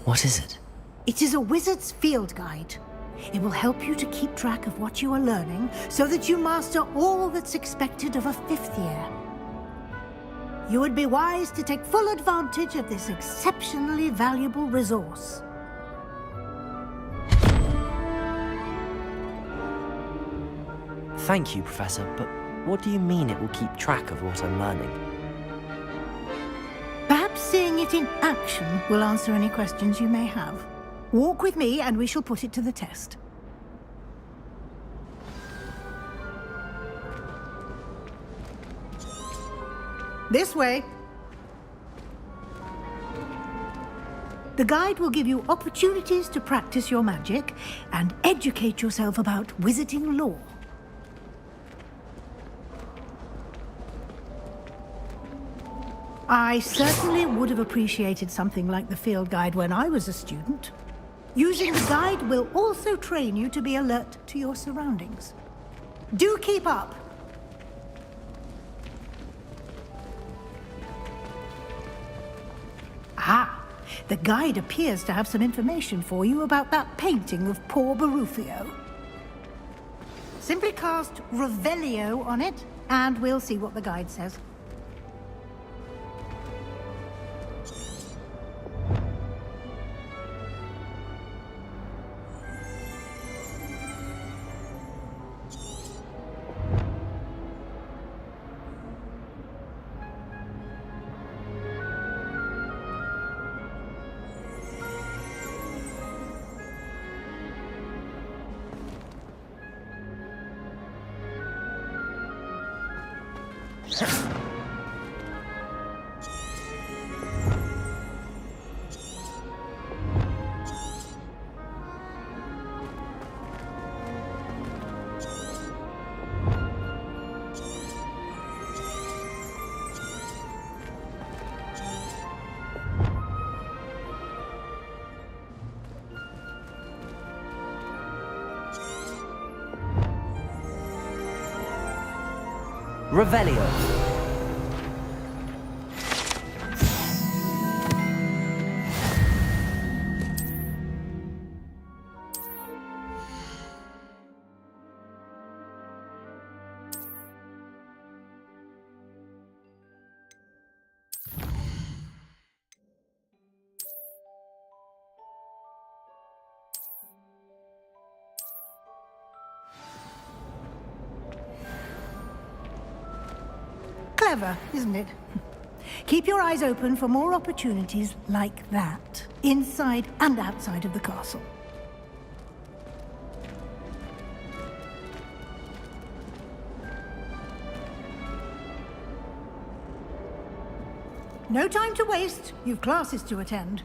What is it? It is a wizard's field guide. It will help you to keep track of what you are learning so that you master all that's expected of a fifth year. You would be wise to take full advantage of this exceptionally valuable resource. Thank you, Professor, but what do you mean it will keep track of what I'm learning? Perhaps seeing it in action will answer any questions you may have. Walk with me and we shall put it to the test. This way. The guide will give you opportunities to practice your magic and educate yourself about wizarding lore. I certainly would have appreciated something like the field guide when I was a student. Using the guide will also train you to be alert to your surroundings. Do keep up! Ah, the guide appears to have some information for you about that painting of poor Barufio. Simply cast Revelio on it, and we'll see what the guide says. Revelio. Clever, isn't it? Keep your eyes open for more opportunities like that, inside and outside of the castle. No time to waste. You've classes to attend.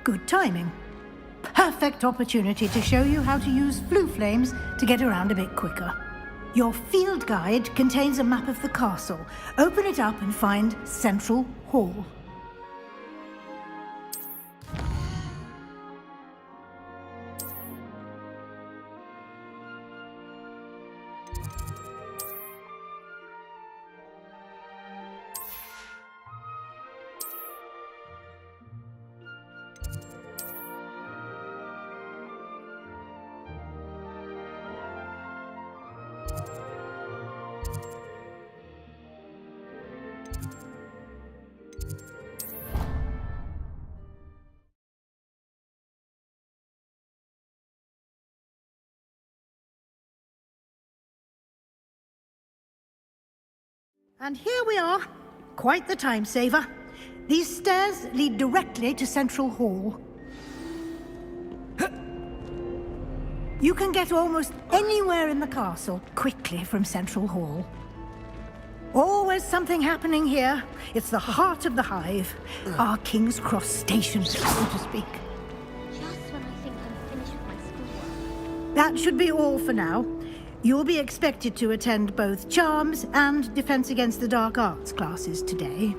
Good timing. Perfect opportunity to show you how to use flue flames to get around a bit quicker. Your field guide contains a map of the castle. Open it up and find Central Hall. And here we are. Quite the time saver. These stairs lead directly to Central Hall. You can get almost anywhere in the castle quickly from Central Hall. Always something happening here. It's the heart of the hive. Our King's Cross station, so to speak. Just when I think I'm finished with my schoolwork. That should be all for now. You'll be expected to attend both Charms and Defense Against the Dark Arts classes today.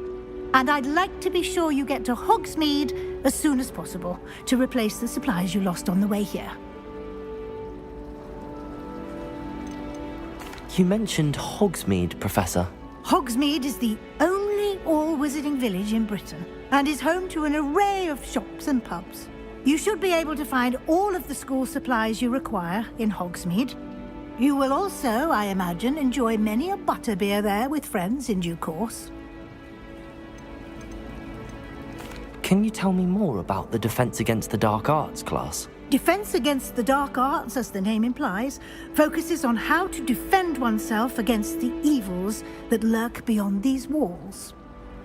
And I'd like to be sure you get to Hogsmeade as soon as possible to replace the supplies you lost on the way here. You mentioned Hogsmeade, Professor. Hogsmeade is the only all-wizarding village in Britain and is home to an array of shops and pubs. You should be able to find all of the school supplies you require in Hogsmeade. You will also, I imagine, enjoy many a butterbeer there with friends in due course. Can you tell me more about the Defense Against the Dark Arts class? Defense Against the Dark Arts, as the name implies, focuses on how to defend oneself against the evils that lurk beyond these walls.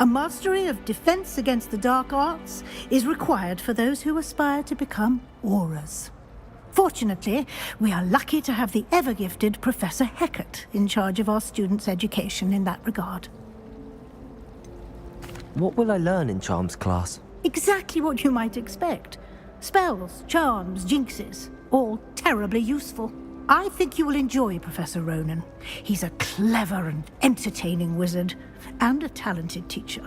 A mastery of Defense Against the Dark Arts is required for those who aspire to become Aurors. Fortunately, we are lucky to have the ever-gifted Professor Hecat in charge of our students' education in that regard. What will I learn in Charms class? Exactly what you might expect. Spells, charms, jinxes, all terribly useful. I think you will enjoy Professor Ronan. He's a clever and entertaining wizard, and a talented teacher.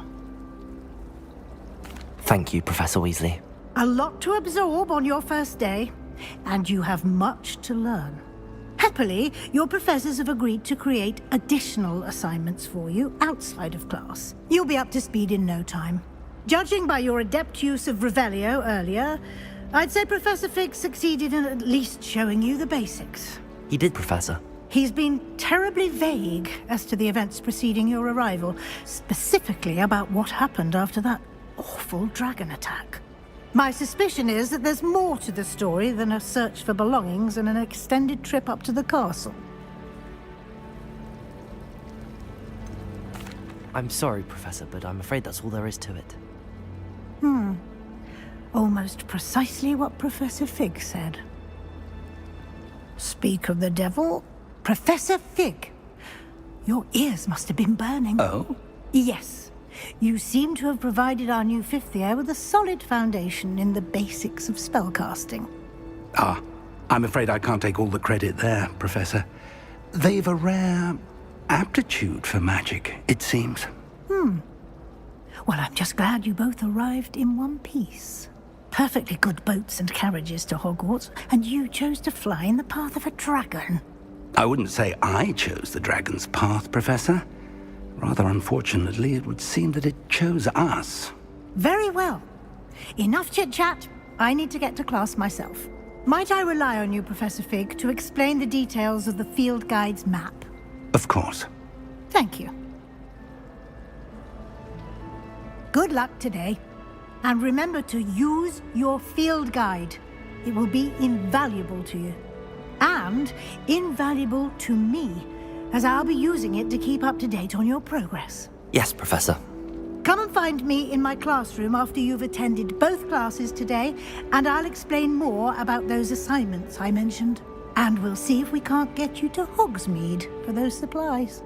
Thank you, Professor Weasley. A lot to absorb on your first day, and you have much to learn. Happily, your professors have agreed to create additional assignments for you outside of class. You'll be up to speed in no time. Judging by your adept use of Revelio earlier, I'd say Professor Fig succeeded in at least showing you the basics. He did, Professor. He's been terribly vague as to the events preceding your arrival, specifically about what happened after that awful dragon attack. My suspicion is that there's more to the story than a search for belongings and an extended trip up to the castle. I'm sorry, Professor, but I'm afraid that's all there is to it. Almost precisely what Professor Fig said. Speak of the devil, Professor Fig. Your ears must have been burning. Oh? Yes. You seem to have provided our new fifth year with a solid foundation in the basics of spellcasting. Ah, I'm afraid I can't take all the credit there, Professor. They've a rare aptitude for magic, it seems. Well, I'm just glad you both arrived in one piece. Perfectly good boats and carriages to Hogwarts, and you chose to fly in the path of a dragon. I wouldn't say I chose the dragon's path, Professor. Rather unfortunately, it would seem that it chose us. Very well. Enough chit-chat. I need to get to class myself. Might I rely on you, Professor Fig, to explain the details of the field guide's map? Of course. Thank you. Good luck today. And remember to use your field guide. It will be invaluable to you. And invaluable to me, as I'll be using it to keep up to date on your progress. Yes, Professor. Come and find me in my classroom after you've attended both classes today, and I'll explain more about those assignments I mentioned. And we'll see if we can't get you to Hogsmeade for those supplies.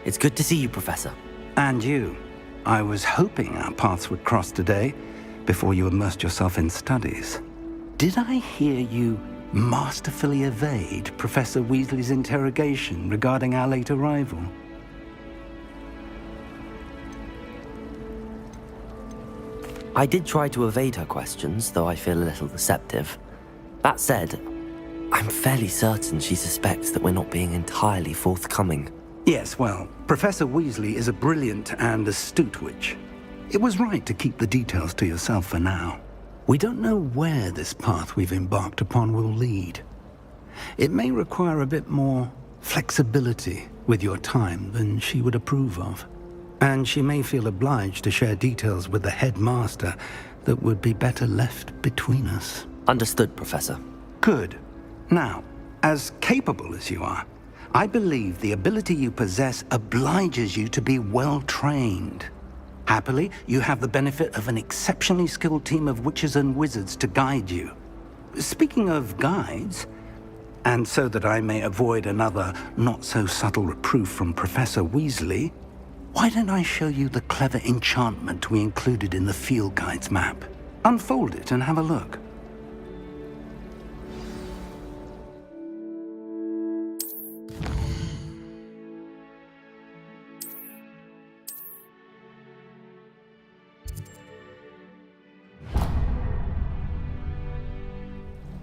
It's good to see you, Professor. And you. I was hoping our paths would cross today, before you immersed yourself in studies. Did I hear you masterfully evade Professor Weasley's interrogation regarding our late arrival? I did try to evade her questions, though I feel a little deceptive. That said, I'm fairly certain she suspects that we're not being entirely forthcoming. Yes, well, Professor Weasley is a brilliant and astute witch. It was right to keep the details to yourself for now. We don't know where this path we've embarked upon will lead. It may require a bit more flexibility with your time than she would approve of. And she may feel obliged to share details with the headmaster that would be better left between us. Understood, Professor. Good. Now, as capable as you are, I believe the ability you possess obliges you to be well trained. Happily, you have the benefit of an exceptionally skilled team of witches and wizards to guide you. Speaking of guides, and so that I may avoid another not-so-subtle reproof from Professor Weasley, why don't I show you the clever enchantment we included in the field guide's map? Unfold it and have a look.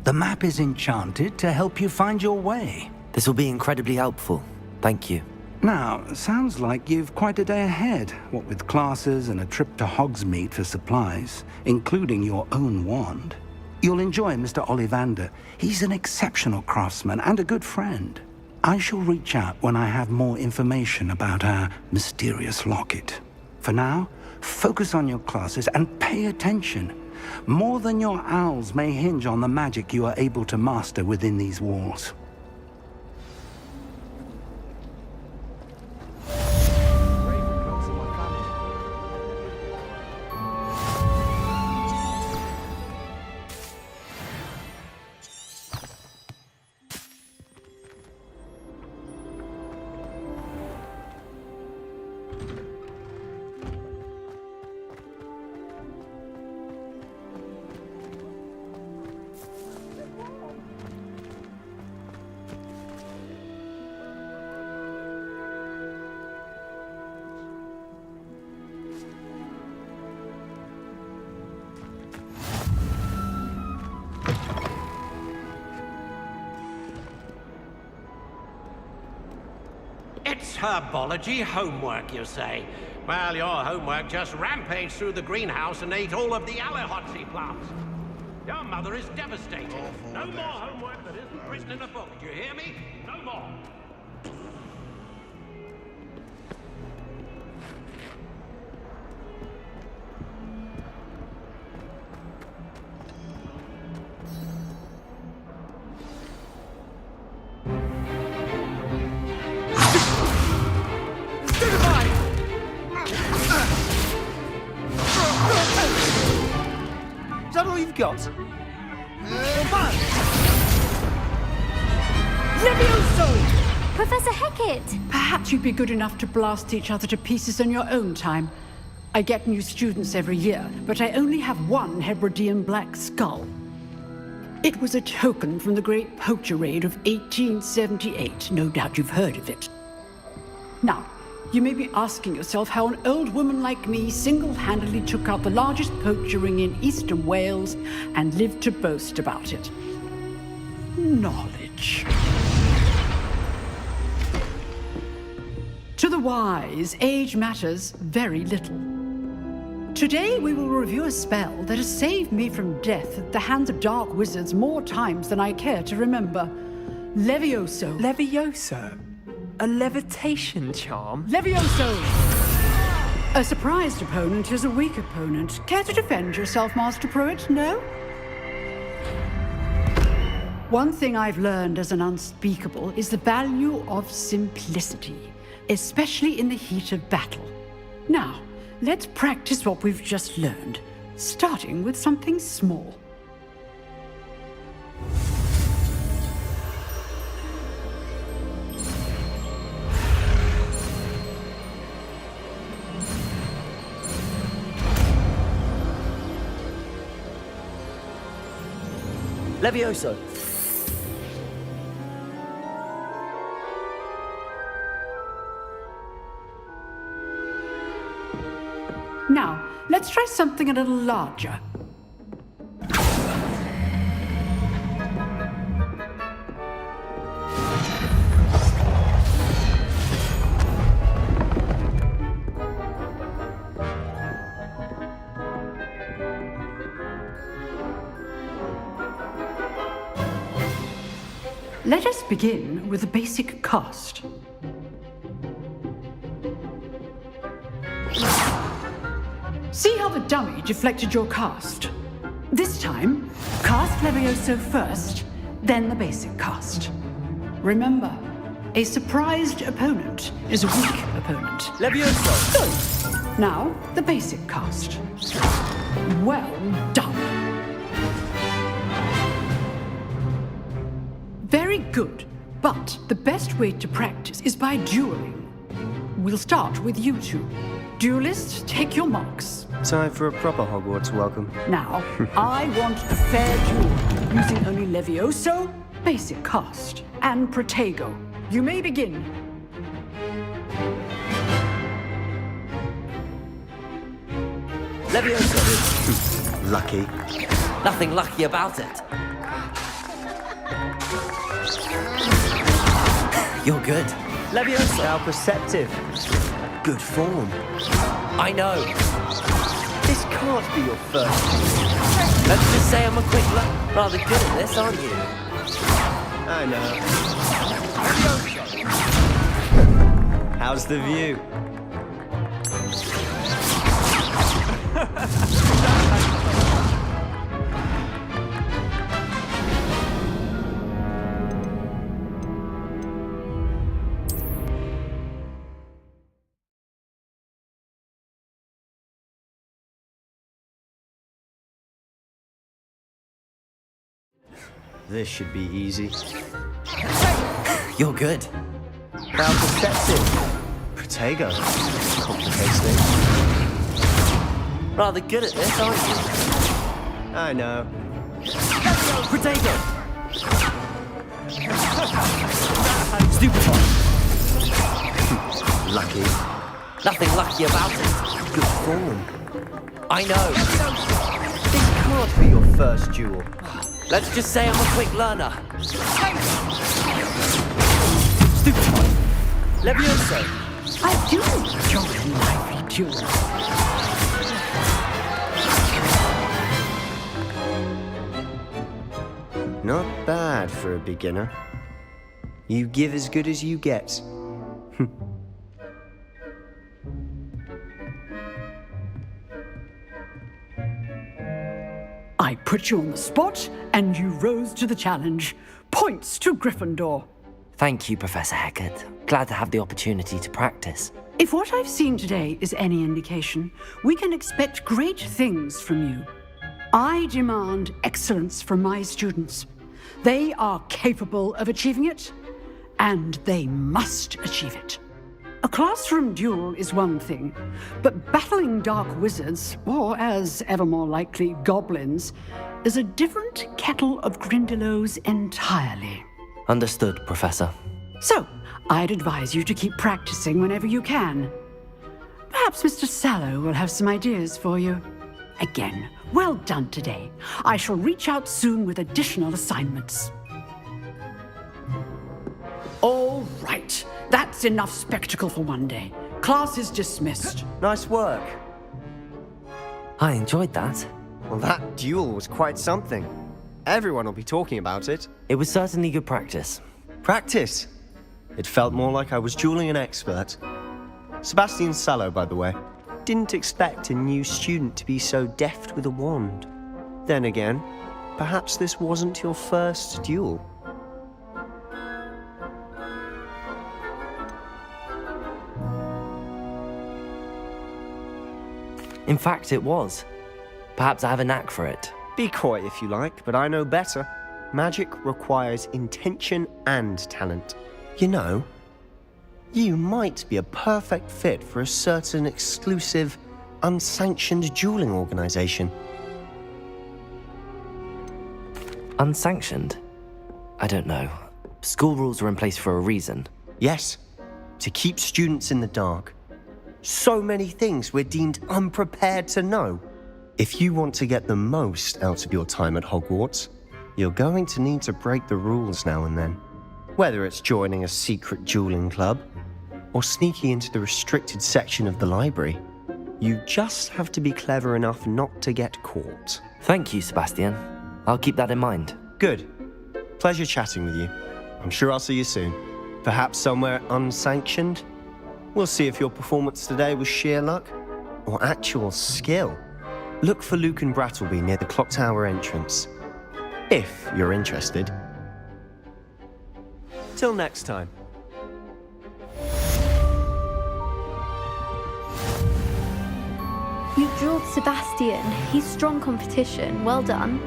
The map is enchanted to help you find your way. This will be incredibly helpful. Thank you. Now, sounds like you've quite a day ahead, what with classes and a trip to Hogsmeade for supplies, including your own wand. You'll enjoy Mr. Ollivander. He's an exceptional craftsman and a good friend. I shall reach out when I have more information about our mysterious locket. For now, focus on your classes and pay attention. More than your owls may hinge on the magic you are able to master within these walls. It's herbology homework, you say? Well, your homework just rampaged through the greenhouse and ate all of the Allerhotsy plants. Your mother is devastated. No more homework that isn't written in a book. Do you hear me? No more. Is that all you've got? Levioso! Professor Hecat! Perhaps you'd be good enough to blast each other to pieces in your own time. I get new students every year, but I only have one Hebridean black skull. It was a token from the Great Poacher Raid of 1878. No doubt you've heard of it. Now, you may be asking yourself how an old woman like me single-handedly took out the largest poacher ring in eastern Wales and lived to boast about it. Knowledge. To the wise, age matters very little. Today we will review a spell that has saved me from death at the hands of dark wizards more times than I care to remember. Levioso. Levioso? A levitation charm? Levioso! A surprised opponent is a weak opponent. Care to defend yourself, Master Pruitt? No? One thing I've learned as an unspeakable is the value of simplicity, especially in the heat of battle. Now, let's practice what we've just learned, starting with something small. Levioso! Now, let's try something a little larger. Let us begin with the basic cast. See how the dummy deflected your cast? This time, cast Levioso first, then the basic cast. Remember, a surprised opponent is a weak opponent. Levioso! Good. Now, the basic cast. Well done. Very good, but the best way to practice is by dueling. We'll start with you two. Duelists, take your marks. Time for a proper Hogwarts welcome. Now, I want a fair duel, using only Levioso, basic cast, and Protego. You may begin. Levioso! Lucky. Nothing lucky about it. You're good. Levioso! How perceptive. Good form. I know. This can't be your first. Let's just say I'm a quick learner. Rather good at this, aren't you? I know. How's the view? This should be easy. You're good. How perceptive. Protego. Complicates things. Rather good at this, aren't you? I know. Protego! Stupefy! Lucky. Nothing lucky about it. Good form. I know. This can't be your first duel. Let's just say I'm a quick learner. Stupefy! Levioso! I do enjoy lively duels. Not bad for a beginner. You give as good as you get. I put you on the spot, and you rose to the challenge. Points to Gryffindor. Thank you, Professor Hecat. Glad to have the opportunity to practice. If what I've seen today is any indication, we can expect great things from you. I demand excellence from my students. They are capable of achieving it, and they must achieve it. A classroom duel is one thing, but battling dark wizards, or as ever more likely, goblins, is a different kettle of Grindylows entirely. Understood, Professor. So, I'd advise you to keep practicing whenever you can. Perhaps Mr. Sallow will have some ideas for you. Again, well done today. I shall reach out soon with additional assignments. All right. That's enough spectacle for one day. Class is dismissed. Nice work. I enjoyed that. Well, that duel was quite something. Everyone will be talking about it. It was certainly good practice. Practice? It felt more like I was dueling an expert. Sebastian Sallow, by the way. Didn't expect a new student to be so deft with a wand. Then again, perhaps this wasn't your first duel. In fact, it was. Perhaps I have a knack for it. Be coy if you like, but I know better. Magic requires intention and talent. You know, you might be a perfect fit for a certain exclusive, unsanctioned dueling organization. Unsanctioned? I don't know. School rules are in place for a reason. Yes, to keep students in the dark. So many things we're deemed unprepared to know. If you want to get the most out of your time at Hogwarts, you're going to need to break the rules now and then. Whether it's joining a secret dueling club, or sneaking into the restricted section of the library, you just have to be clever enough not to get caught. Thank you, Sebastian. I'll keep that in mind. Good. Pleasure chatting with you. I'm sure I'll see you soon. Perhaps somewhere unsanctioned? We'll see if your performance today was sheer luck or actual skill. Look for Luke and Brattleby near the clock tower entrance, if you're interested. Till next time. You drilled Sebastian. He's strong competition. Well done.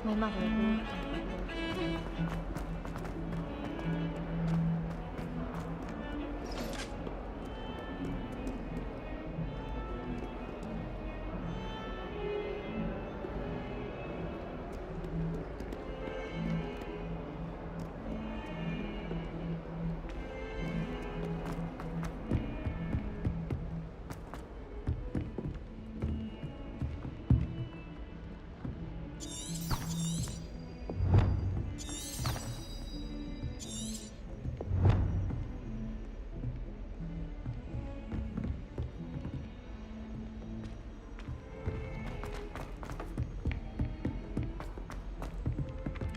My mother.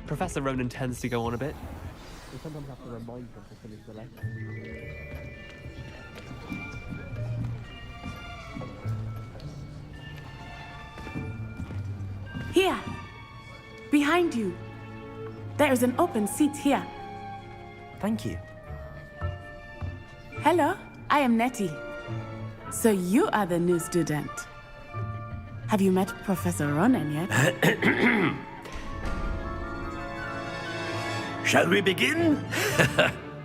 Professor Ronan tends to go on a bit. We sometimes have to remind him to finish the lesson. Here! Behind you! There is an open seat here. Thank you. Hello, I am Nettie. So you are the new student. Have you met Professor Ronan yet? Shall we begin?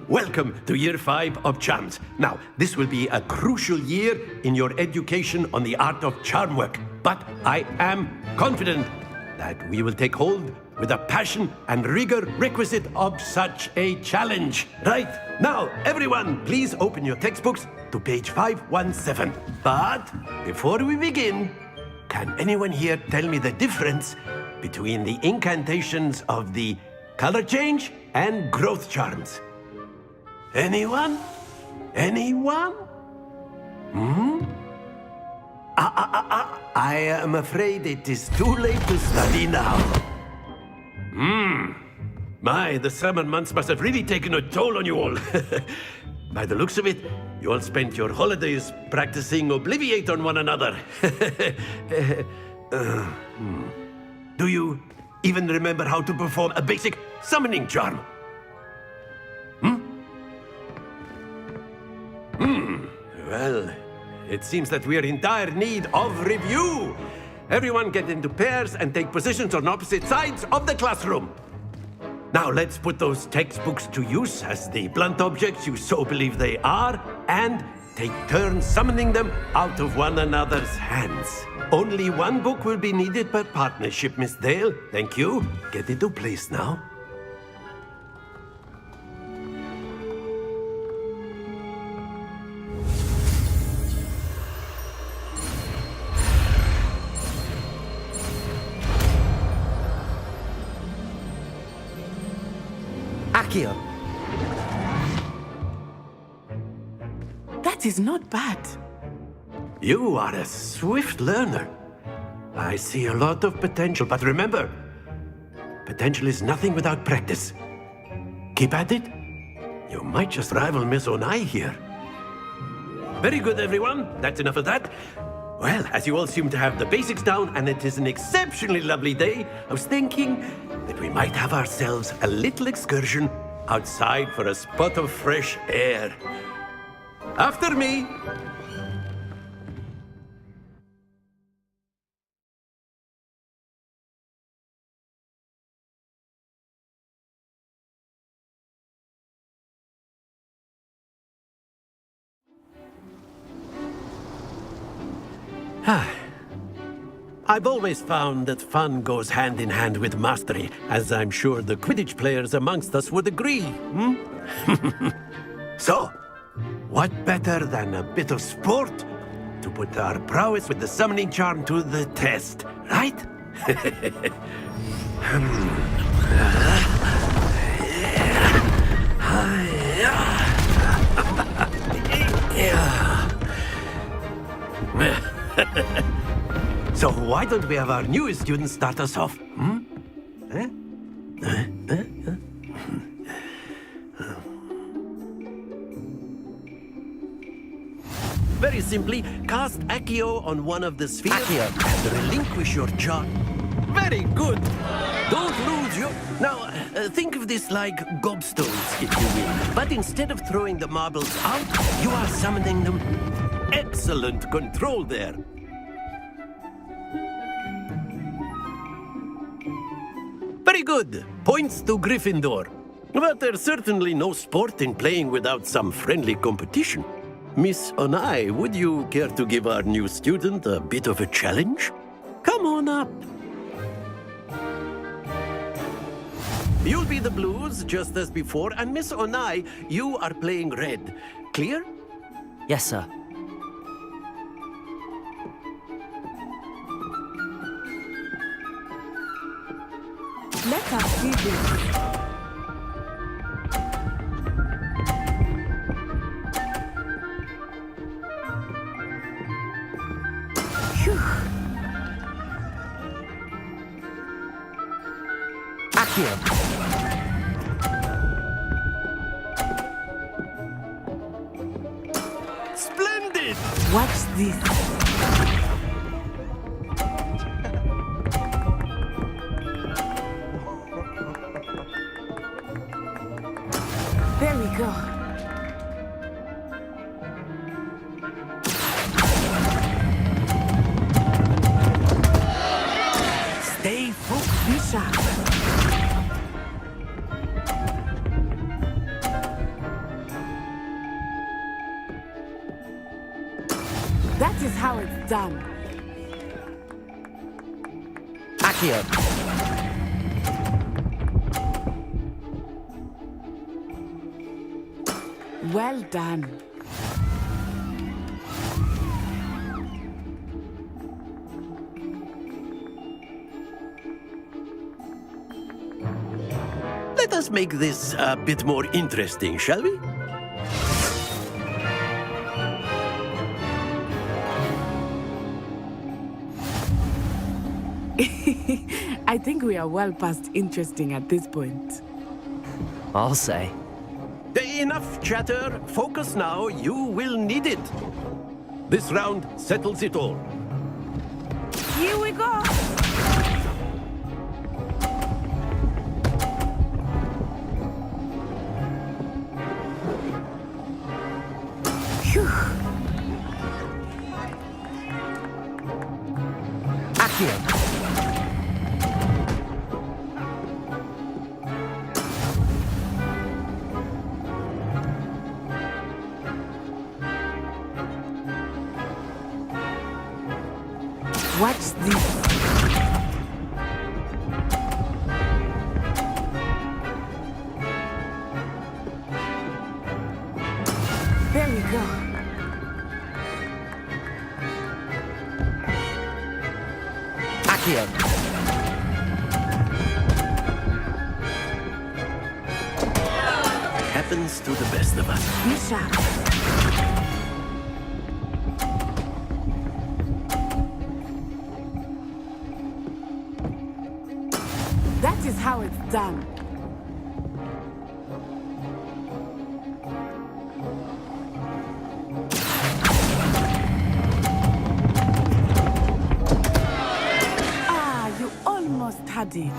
Welcome to Year 5 of Charms. Now, this will be a crucial year in your education on the art of charm work. But I am confident that we will take hold with the passion and rigor requisite of such a challenge. Right, now, everyone, please open your textbooks to page 517. But before we begin, can anyone here tell me the difference between the incantations of the color change and growth charms? Anyone? Anyone? I am afraid it is too late to study now. My, the summer months must have really taken a toll on you all. By the looks of it, you all spent your holidays practicing Obliviate on one another. Do you even remember how to perform a basic summoning charm? Well, it seems that we are in dire need of review. Everyone get into pairs and take positions on opposite sides of the classroom. Now let's put those textbooks to use as the blunt objects you so believe they are, and take turns summoning them out of one another's hands. Only one book will be needed per partnership, Miss Dale. Thank you. Get into place now. Accio. That is not bad. You are a swift learner. I see a lot of potential, but remember, potential is nothing without practice. Keep at it. You might just rival Miss Onai here. Very good, everyone. That's enough of that. Well, as you all seem to have the basics down, and it is an exceptionally lovely day, I was thinking that we might have ourselves a little excursion outside for a spot of fresh air. After me! I've always found that fun goes hand in hand with mastery, as I'm sure the Quidditch players amongst us would agree, hmm? So, what better than a bit of sport to put our prowess with the summoning charm to the test, right? So why don't we have our newest student start us off? Hmm? Very simply, cast Accio on one of the spheres and relinquish your charge. Very good! Don't lose your... Now, think of this like gobstones, if you will. But instead of throwing the marbles out, you are summoning them. Excellent control there. Very good. Points to Gryffindor. But there's certainly no sport in playing without some friendly competition. Miss Onai, would you care to give our new student a bit of a challenge? Come on up. You'll be the blues, just as before, and Miss Onai, you are playing red. Clear? Yes, sir. Let us see this. Accio. Splendid! Watch this. There we go. Stay focused. Be sharp. That is how it's done. Accio. Well done. Let us make this a bit more interesting, shall we? I think we are well past interesting at this point. I'll say. Enough chatter. Focus now. You will need it. This round settles it all. Here we go. Phew. Accio. Watch this. There we go. Accio. Happens to the best of us. Be sharp. That is how it's done. Ah, you almost had it.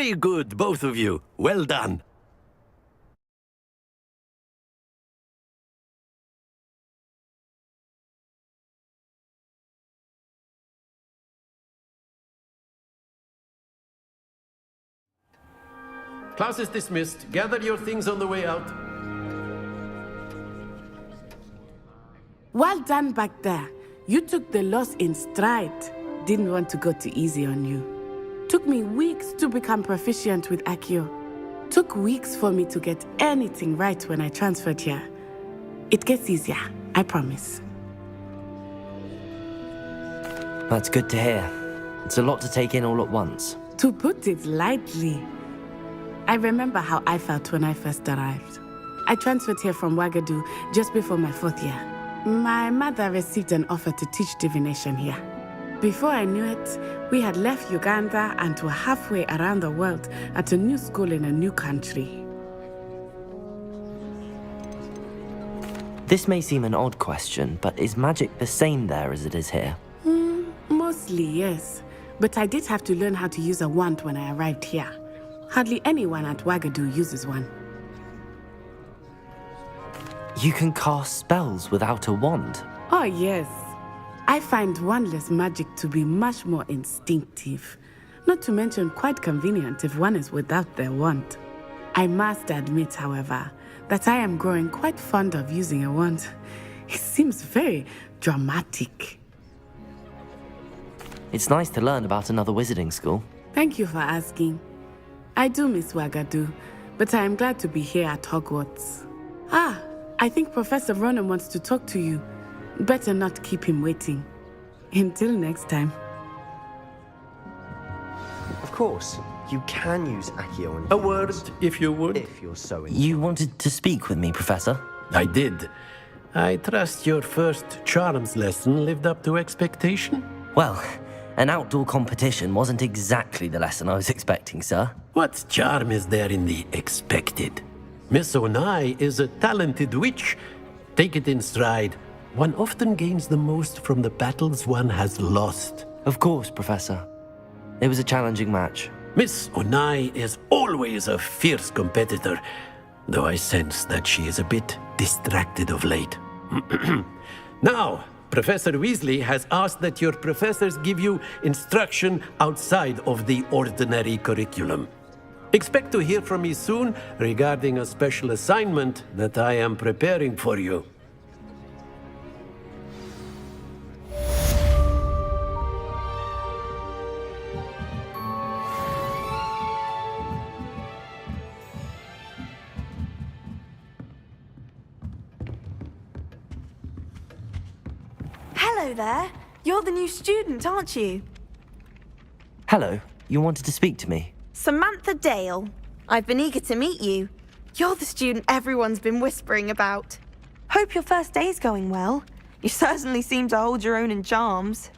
Very good, both of you. Well done. Class is dismissed. Gather your things on the way out. Well done back there. You took the loss in stride. Didn't want to go too easy on you. Took me weeks to become proficient with Accio. Took weeks for me to get anything right when I transferred here. It gets easier, I promise. That's good to hear. It's a lot to take in all at once. To put it lightly, I remember how I felt when I first arrived. I transferred here from Ouagadougou just before my 4th year. My mother received an offer to teach divination here. Before I knew it, we had left Uganda and were halfway around the world at a new school in a new country. This may seem an odd question, but is magic the same there as it is here? Mostly, yes. But I did have to learn how to use a wand when I arrived here. Hardly anyone at Ouagadougou uses one. You can cast spells without a wand? Oh, yes. I find wandless magic to be much more instinctive. Not to mention quite convenient if one is without their wand. I must admit, however, that I am growing quite fond of using a wand. It seems very dramatic. It's nice to learn about another wizarding school. Thank you for asking. I do miss Ouagadougou, but I am glad to be here at Hogwarts. I think Professor Ronan wants to talk to you. Better not keep him waiting. Until next time. Of course, you can use Accio on A word, if you would. If you're so You wanted to speak with me, Professor? I did. I trust your first charms lesson lived up to expectation? Well, an outdoor competition wasn't exactly the lesson I was expecting, sir. What charm is there in the expected? Miss Onai is a talented witch. Take it in stride. One often gains the most from the battles one has lost. Of course, Professor. It was a challenging match. Miss Onai is always a fierce competitor, though I sense that she is a bit distracted of late. Now, Professor Weasley has asked that your professors give you instruction outside of the ordinary curriculum. Expect to hear from me soon regarding a special assignment that I am preparing for you. Hello there. You're the new student, aren't you? Hello, you wanted to speak to me? Samantha Dale. I've been eager to meet you. You're the student everyone's been whispering about. Hope your first day's going well. You certainly seem to hold your own in charms.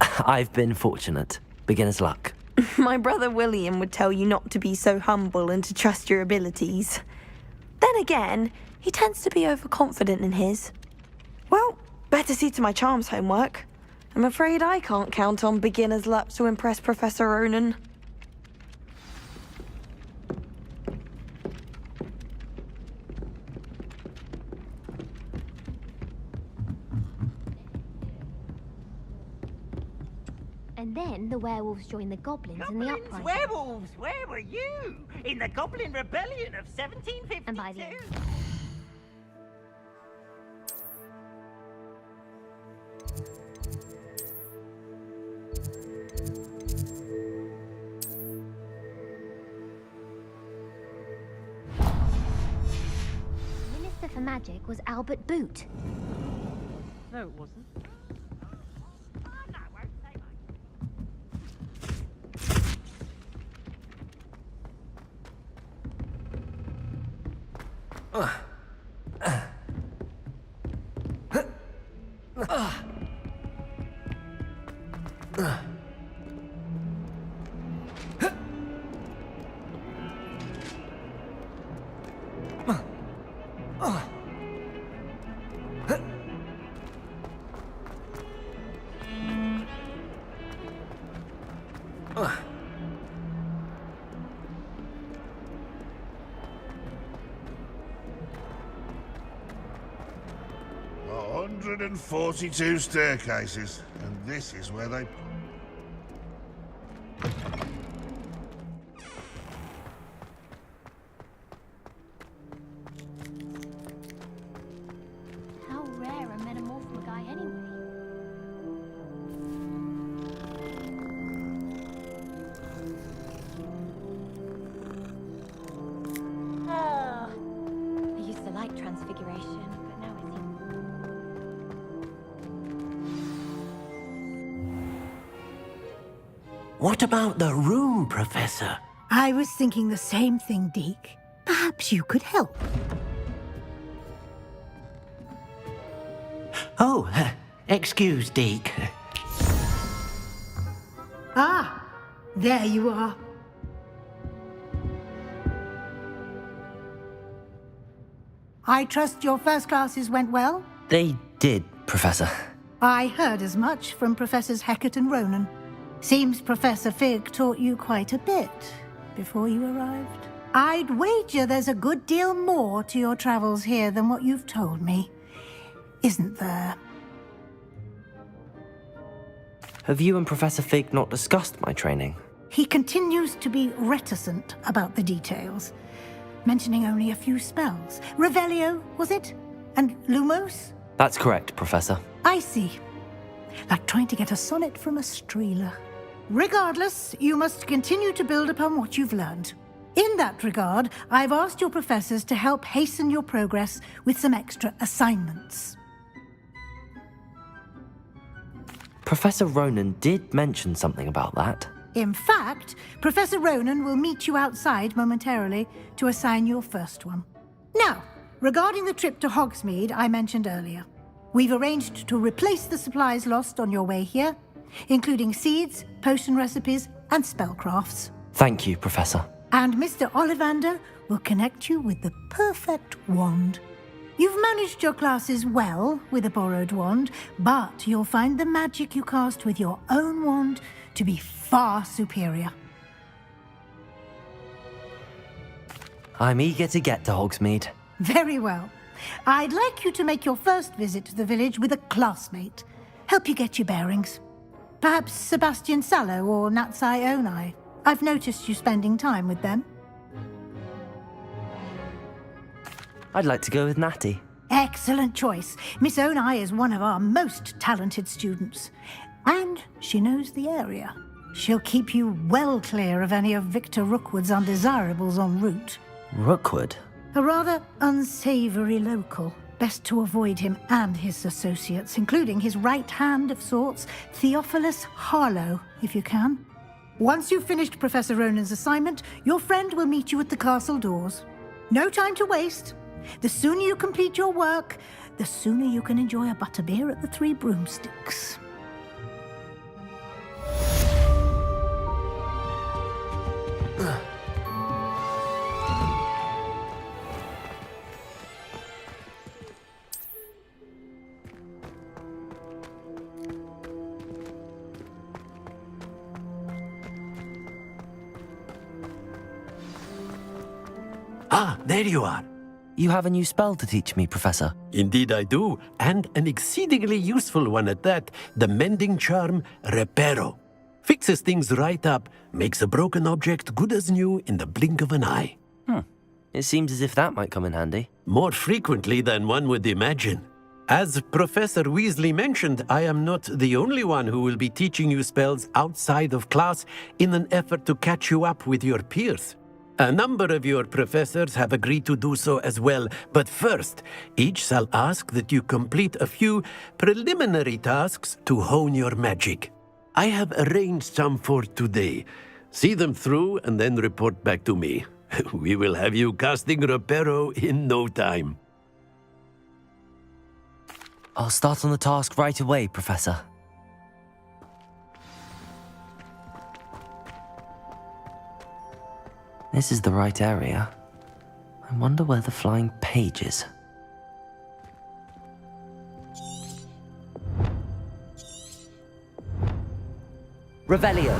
I've been fortunate. Beginner's luck. My brother William would tell you not to be so humble and to trust your abilities. Then again, he tends to be overconfident in his. Well, better see to my charms homework. I'm afraid I can't count on beginner's luck to impress Professor Ronan. And then the werewolves joined the goblins in the uprising. Werewolves! Where were you? In the Goblin Rebellion of 1752? And by the end. Minister for Magic was Albert Boot. No, it wasn't. Ugh. 142 staircases, and this is where they... How rare a metamorpho guy anyway? I used to like transfiguration, but now it seems... What about the room, Professor? I was thinking the same thing, Deke. Perhaps you could help. Oh, excuse, Deke. Ah, there you are. I trust your first classes went well? They did, Professor. I heard as much from Professors Hecat and Ronan. Seems Professor Fig taught you quite a bit before you arrived. I'd wager there's a good deal more to your travels here than what you've told me. Isn't there? Have you and Professor Fig not discussed my training? He continues to be reticent about the details, mentioning only a few spells. Revelio, was it? And Lumos? That's correct, Professor. I see. Like trying to get a sonnet from a streeler. Regardless, you must continue to build upon what you've learned. In that regard, I've asked your professors to help hasten your progress with some extra assignments. Professor Ronan did mention something about that. In fact, Professor Ronan will meet you outside momentarily to assign your first one. Now, regarding the trip to Hogsmeade I mentioned earlier, we've arranged to replace the supplies lost on your way here, including seeds, potion recipes, and spellcrafts. Thank you, Professor. And Mr. Ollivander will connect you with the perfect wand. You've managed your classes well with a borrowed wand, but you'll find the magic you cast with your own wand to be far superior. I'm eager to get to Hogsmeade. Very well. I'd like you to make your first visit to the village with a classmate. Help you get your bearings. Perhaps Sebastian Sallow or Natsai Onai. I've noticed you spending time with them. I'd like to go with Natty. Excellent choice. Miss Onai is one of our most talented students. And she knows the area. She'll keep you well clear of any of Victor Rookwood's undesirables en route. Rookwood? A rather unsavory local. Best to avoid him and his associates, including his right hand of sorts, Theophilus Harlow, if you can. Once you've finished Professor Ronan's assignment, your friend will meet you at the castle doors. No time to waste. The sooner you complete your work, the sooner you can enjoy a butterbeer at the Three Broomsticks. Ah, there you are. You have a new spell to teach me, Professor. Indeed I do, and an exceedingly useful one at that, the mending charm Reparo. Fixes things right up, makes a broken object good as new in the blink of an eye. It seems as if that might come in handy. More frequently than one would imagine. As Professor Weasley mentioned, I am not the only one who will be teaching you spells outside of class in an effort to catch you up with your peers. A number of your professors have agreed to do so as well, but first, each shall ask that you complete a few preliminary tasks to hone your magic. I have arranged some for today. See them through and then report back to me. We will have you casting Reparo in no time. I'll start on the task right away, Professor. This is the right area. I wonder where the flying page is. Revelio.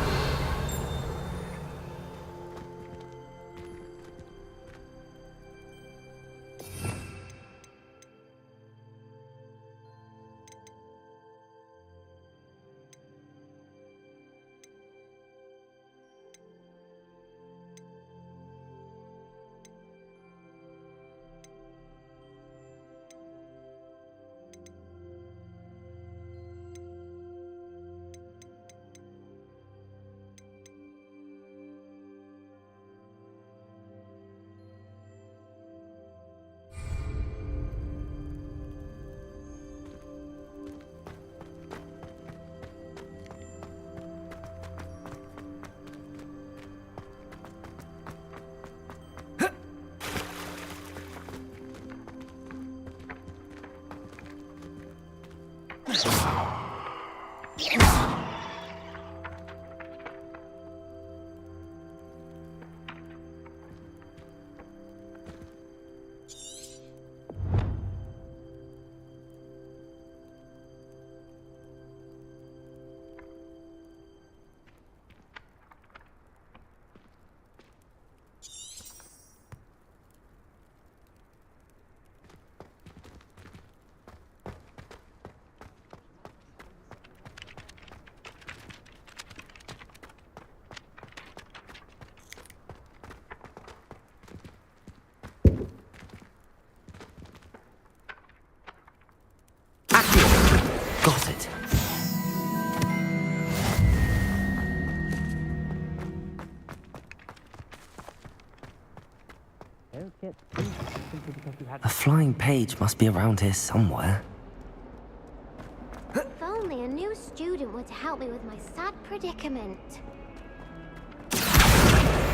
Got it. A flying page must be around here somewhere. If only a new student were to help me with my sad predicament.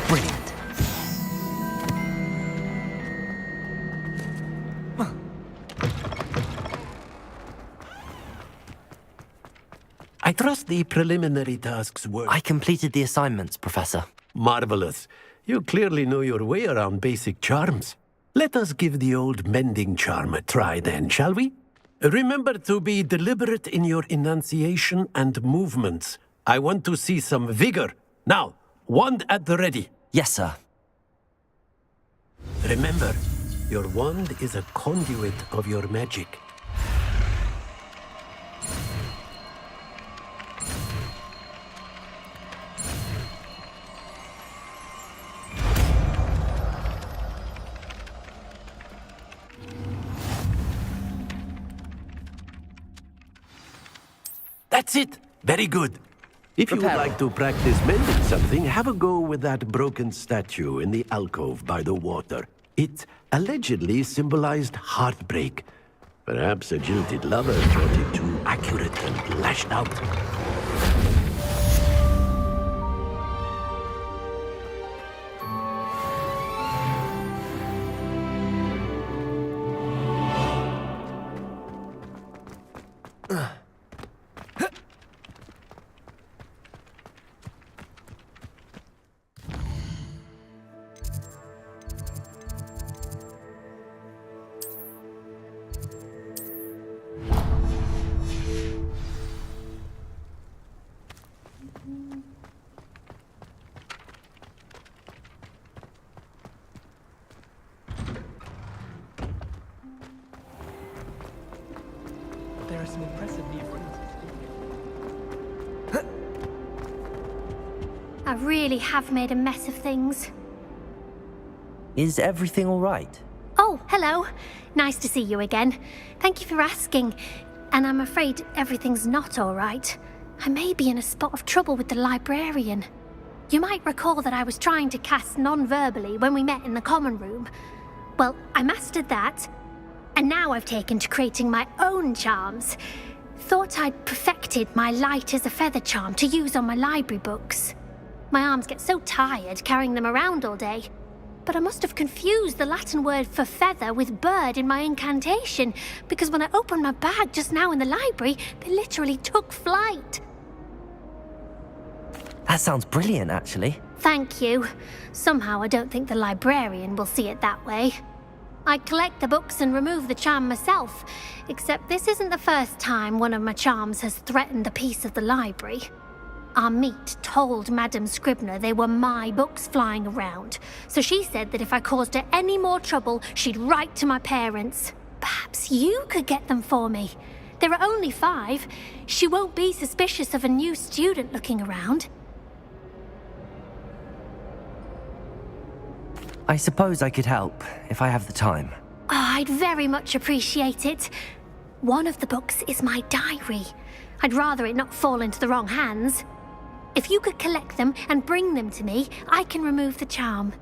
Brilliant. I trust the preliminary tasks were... I completed the assignments, Professor. Marvelous. You clearly know your way around basic charms. Let us give the old mending charm a try then, shall we? Remember to be deliberate in your enunciation and movements. I want to see some vigor. Now, wand at the ready. Yes, sir. Remember, your wand is a conduit of your magic. That's it! Very good. If you would like to practice mending something, have a go with that broken statue in the alcove by the water. It allegedly symbolized heartbreak. Perhaps a jilted lover thought it too accurate and lashed out. There are some impressive new things. I really have made a mess of things. Is everything all right? Oh, hello. Nice to see you again. Thank you for asking. And I'm afraid everything's not all right. I may be in a spot of trouble with the librarian. You might recall that I was trying to cast non-verbally when we met in the common room. Well, I mastered that, and now I've taken to creating my own charms. Thought I'd perfected my light as a feather charm to use on my library books. My arms get so tired carrying them around all day. But I must have confused the Latin word for feather with bird in my incantation, because when I opened my bag just now in the library, they literally took flight. That sounds brilliant, actually. Thank you. Somehow I don't think the librarian will see it that way. I collect the books and remove the charm myself, except this isn't the first time one of my charms has threatened the peace of the library. Our meet told Madame Scribner they were my books flying around, so she said that if I caused her any more trouble, she'd write to my parents. Perhaps you could get them for me. There are only 5. She won't be suspicious of a new student looking around. I suppose I could help, if I have the time. Oh, I'd very much appreciate it. One of the books is my diary. I'd rather it not fall into the wrong hands. If you could collect them and bring them to me, I can remove the charm.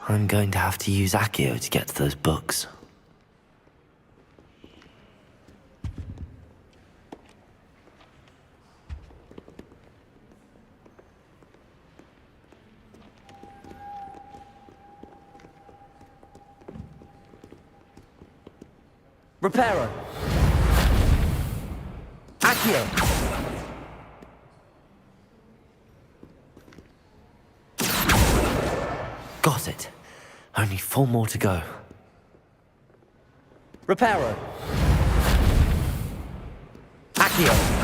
I'm going to have to use Accio to get to those books. Reparo. Accio. Got it. Only 4 more to go. Reparo. Accio.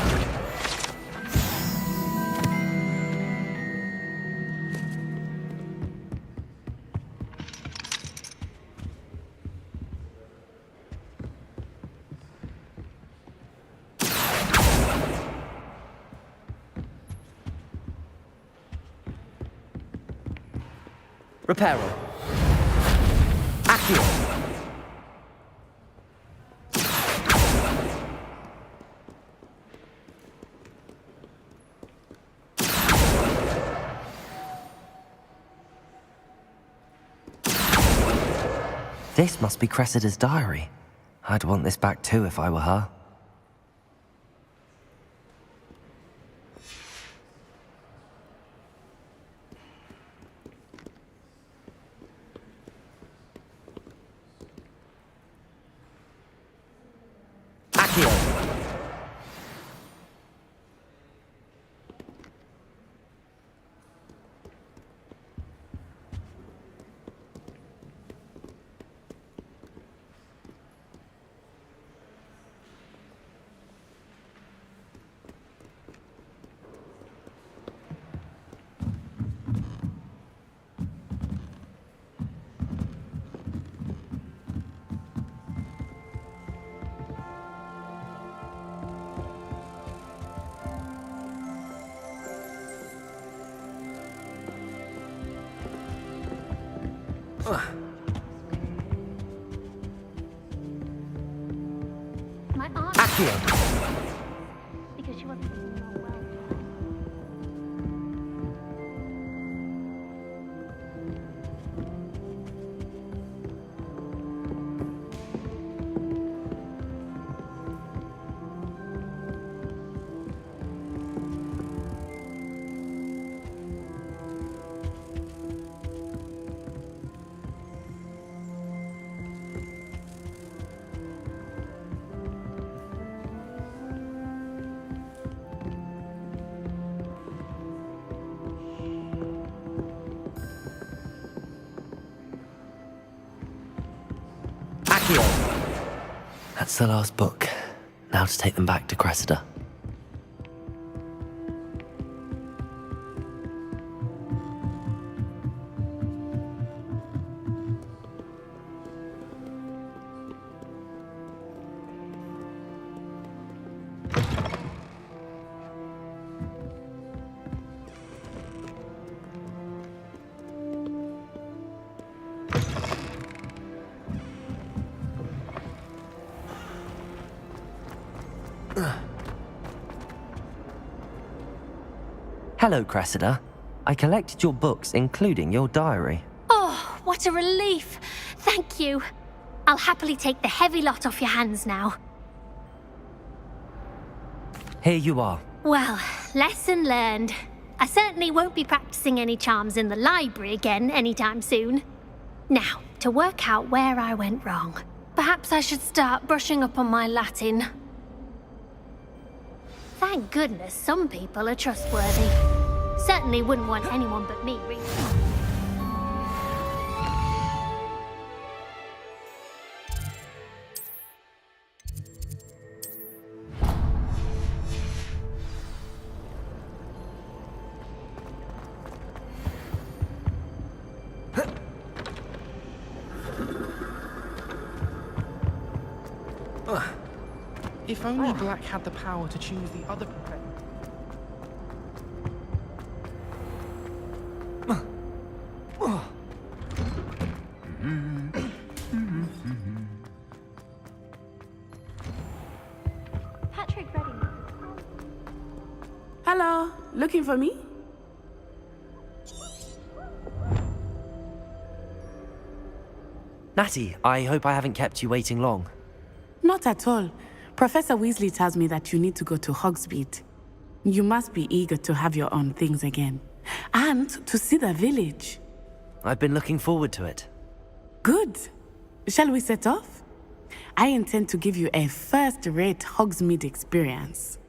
Reparo. Accio. This must be Cressida's diary. I'd want this back too if I were her. My aunt. Accio. Because she wasn't well. That's the last book. Now to take them back to Cressida. Hello, Cressida. I collected your books, including your diary. Oh, what a relief. Thank you. I'll happily take the heavy lot off your hands now. Here you are. Well, lesson learned. I certainly won't be practicing any charms in the library again anytime soon. Now, to work out where I went wrong. Perhaps I should start brushing up on my Latin. Thank goodness some people are trustworthy. Certainly wouldn't want anyone but me reading. If only Black had the power to choose the other Patrick Redding. Hello, looking for me? Natty, I hope I haven't kept you waiting long. Not at all. Professor Weasley tells me that you need to go to Hogsmeade. You must be eager to have your own things again. And to see the village. I've been looking forward to it. Good. Shall we set off? I intend to give you a first-rate Hogsmeade experience.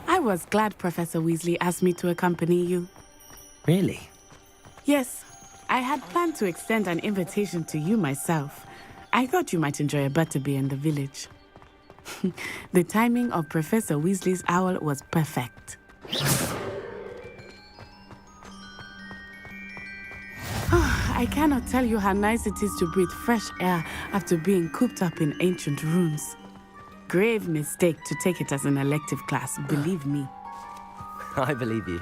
I was glad Professor Weasley asked me to accompany you. Really? Yes, I had planned to extend an invitation to you myself. I thought you might enjoy a butterbeer in the village. The timing of Professor Weasley's owl was perfect. I cannot tell you how nice it is to breathe fresh air after being cooped up in ancient ruins. Grave mistake to take it as an elective class, believe me. I believe you.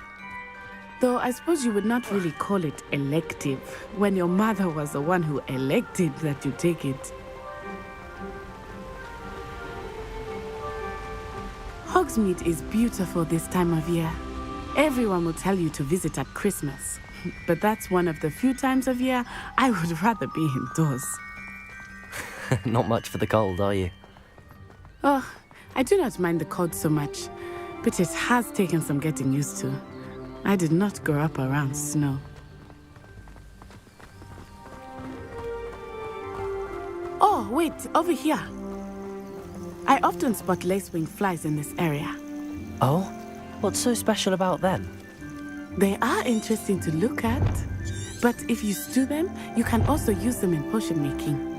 Though I suppose you would not really call it elective when your mother was the one who elected that you take it. Hogsmeade is beautiful this time of year. Everyone will tell you to visit at Christmas. But that's one of the few times of year I would rather be indoors. Not much for the cold, are you? Oh, I do not mind the cold so much, but it has taken some getting used to. I did not grow up around snow. Oh, wait, over here. I often spot lacewing flies in this area. Oh? What's so special about them? They are interesting to look at, but if you stew them, you can also use them in potion making.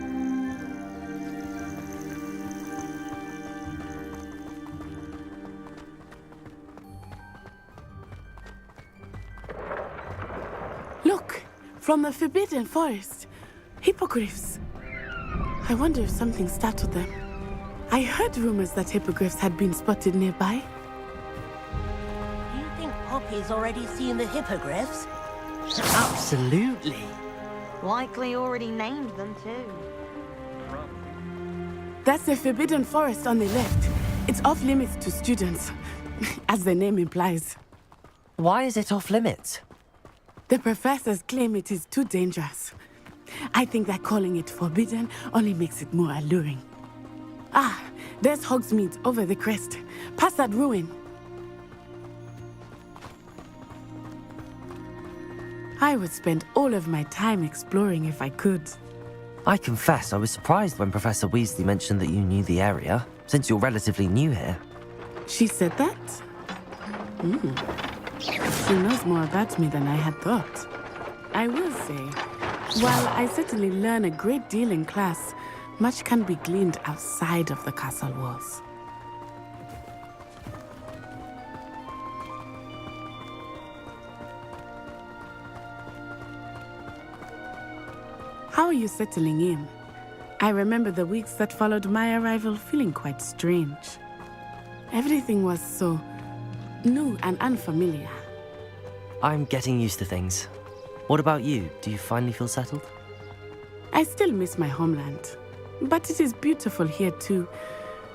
Look, from the Forbidden Forest, hippogriffs. I wonder if something startled them. I heard rumors that hippogriffs had been spotted nearby. You think Poppy's already seen the hippogriffs? Absolutely. Likely already named them too. That's the Forbidden Forest on the left. It's off limits to students, as the name implies. Why is it off limits? The professors claim it is too dangerous. I think that calling it forbidden only makes it more alluring. Ah, there's Hogsmeade over the crest. Past that ruin. I would spend all of my time exploring if I could. I confess I was surprised when Professor Weasley mentioned that you knew the area, since you're relatively new here. She said that? She knows more about me than I had thought. I will say, while I certainly learn a great deal in class, much can be gleaned outside of the castle walls. How are you settling in? I remember the weeks that followed my arrival feeling quite strange. Everything was so new and unfamiliar. I'm getting used to things. What about you? Do you finally feel settled? I still miss my homeland, but it is beautiful here too.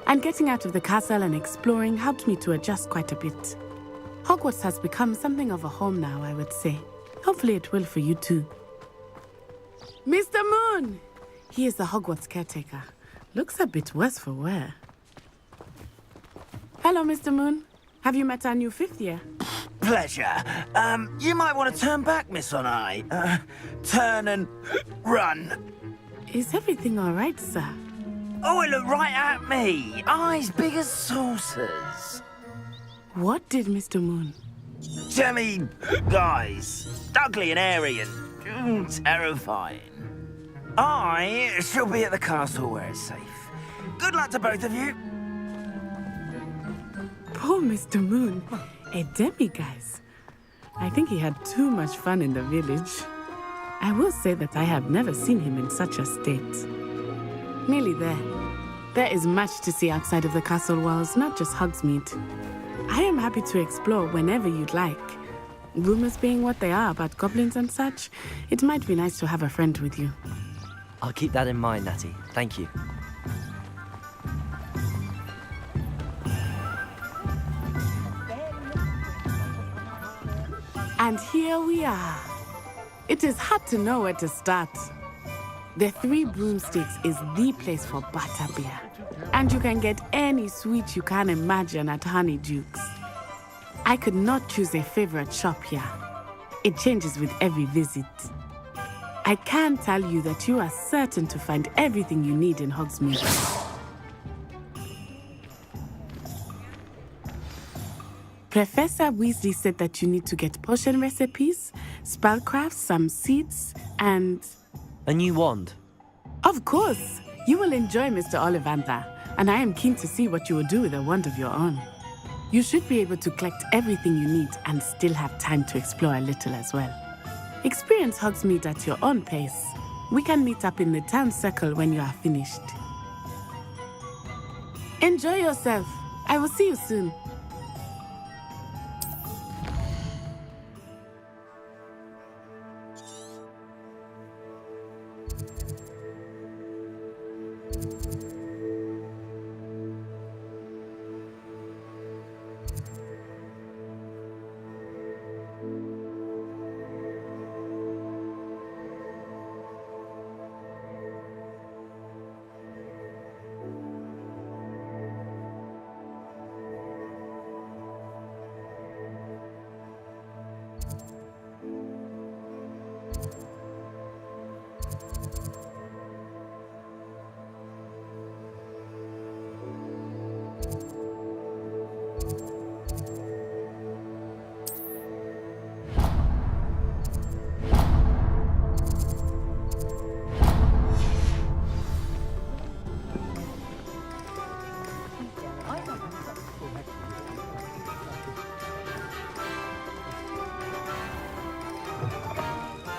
And getting out of the castle and exploring helped me to adjust quite a bit. Hogwarts has become something of a home now, I would say. Hopefully it will for you too. Mr. Moon! He is the Hogwarts caretaker. Looks a bit worse for wear. Hello, Mr. Moon. Have you met our new 5th year? Pleasure. You might want to turn back, Miss On-Eye. Turn and run. Is everything all right, sir? Oh, it looked right at me. Eyes big as saucers. What did Mr. Moon? Jemmy guys. Ugly and airy and terrifying. I shall be at the castle where it's safe. Good luck to both of you. Poor Mr. Moon. A demiguise. I think he had too much fun in the village. I will say that I have never seen him in such a state. Nearly there. There is much to see outside of the castle walls, not just Hogsmeade. I am happy to explore whenever you'd like. Rumors being what they are about goblins and such, it might be nice to have a friend with you. I'll keep that in mind, Natty. Thank you. And here we are. It is hard to know where to start. The Three Broomsticks is the place for butterbeer. And you can get any sweet you can imagine at Honeydukes. I could not choose a favorite shop here. It changes with every visit. I can tell you that you are certain to find everything you need in Hogsmeade. Professor Weasley said that you need to get potion recipes, spellcrafts, some seeds, and... A new wand? Of course! You will enjoy Mr. Ollivander, and I am keen to see what you will do with a wand of your own. You should be able to collect everything you need and still have time to explore a little as well. Experience Hogsmeade at your own pace. We can meet up in the town circle when you are finished. Enjoy yourself. I will see you soon.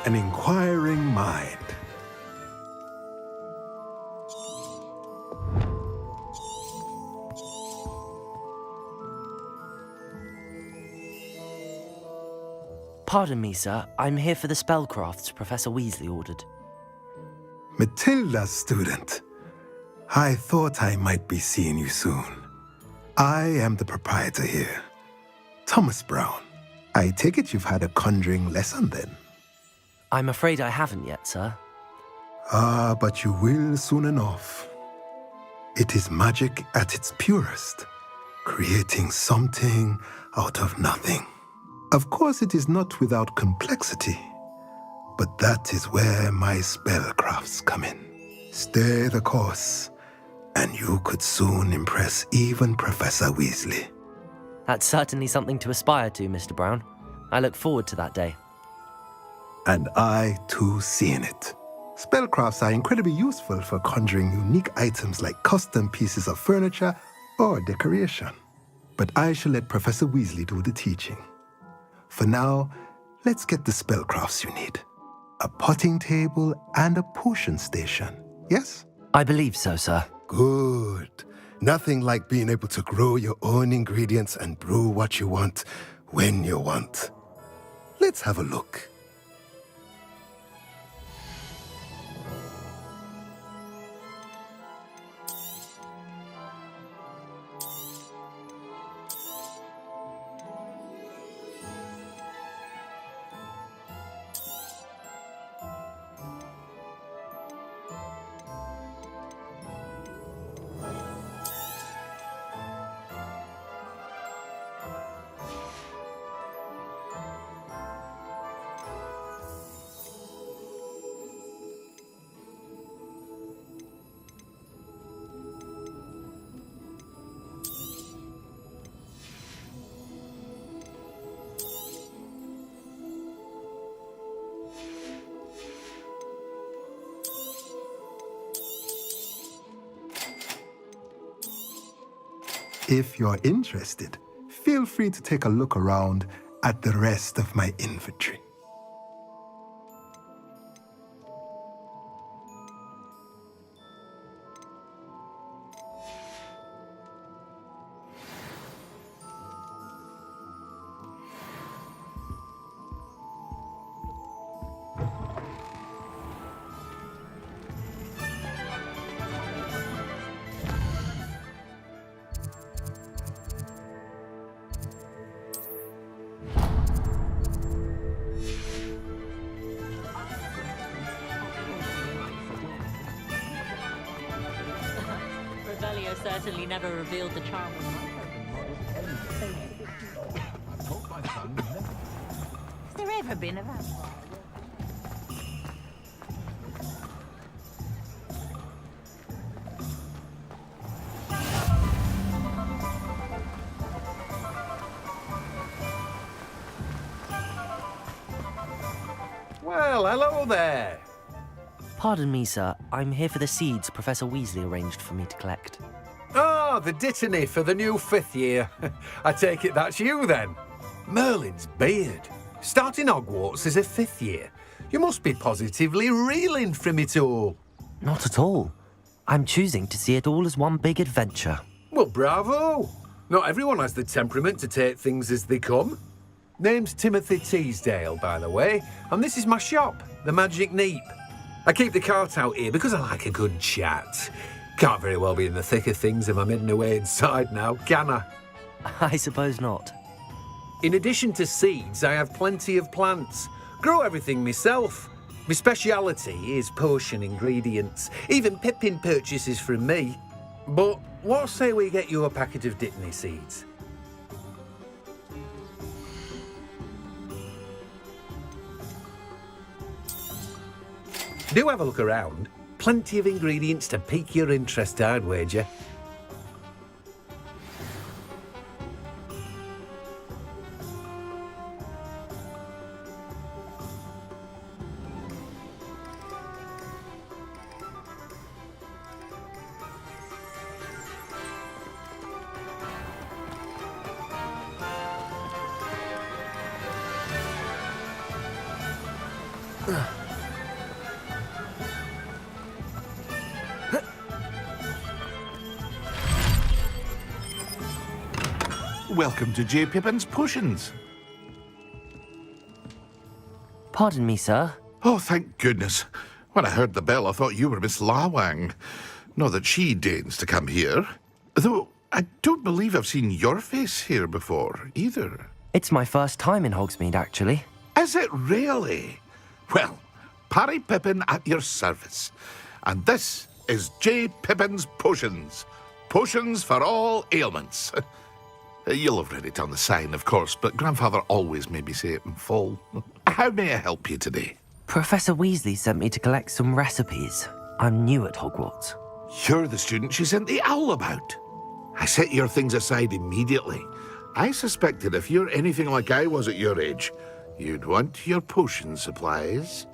An inquiring mind. Pardon me, sir. I'm here for the spellcrafts Professor Weasley ordered. Matilda's student. I thought I might be seeing you soon. I am the proprietor here, Thomas Brown. I take it you've had a conjuring lesson then? I'm afraid I haven't yet, sir. Ah, but you will soon enough. It is magic at its purest, creating something out of nothing. Of course, it is not without complexity, but that is where my spellcrafts come in. Stay the course, and you could soon impress even Professor Weasley. That's certainly something to aspire to, Mr. Brown. I look forward to that day. And I, too, seeing it. Spellcrafts are incredibly useful for conjuring unique items like custom pieces of furniture or decoration. But I shall let Professor Weasley do the teaching. For now, let's get the spellcrafts you need. A potting table and a potion station, yes? I believe so, sir. Good. Nothing like being able to grow your own ingredients and brew what you want when you want. Let's have a look. If you're interested, feel free to take a look around at the rest of my inventory. certainly never revealed the charm of my Has there ever been a vampire? Well, hello there. Pardon me, sir. I'm here for the seeds Professor Weasley arranged for me to collect. Oh, the dittany for the new 5th year. I take it that's you, then. Merlin's beard. Starting Hogwarts as a 5th year. You must be positively reeling from it all. Not at all. I'm choosing to see it all as one big adventure. Well, bravo. Not everyone has the temperament to take things as they come. Name's Timothy Teasdale, by the way, and this is my shop, the Magic Neep. I keep the cart out here because I like a good chat. Can't very well be in the thick of things if I'm hidden away inside now, can I? I suppose not. In addition to seeds, I have plenty of plants. Grow everything myself. My speciality is potion ingredients. Even Pippin purchases from me. But what say we get you a packet of dittany seeds? Do have a look around. Plenty of ingredients to pique your interest, I'd wager. Welcome to J. Pippin's Potions. Pardon me, sir. Oh, thank goodness. When I heard the bell, I thought you were Miss Lawang. Not that she deigns to come here. Though, I don't believe I've seen your face here before, either. It's my first time in Hogsmeade, actually. Is it really? Well, Parry Pippin at your service. And this is J. Pippin's Potions. Potions for all ailments. You'll have read it on the sign, of course, but Grandfather always made me say it in full. How may I help you today? Professor Weasley sent me to collect some recipes. I'm new at Hogwarts. You're the student she sent the owl about. I set your things aside immediately. I suspected if you're anything like I was at your age, you'd want your potion supplies.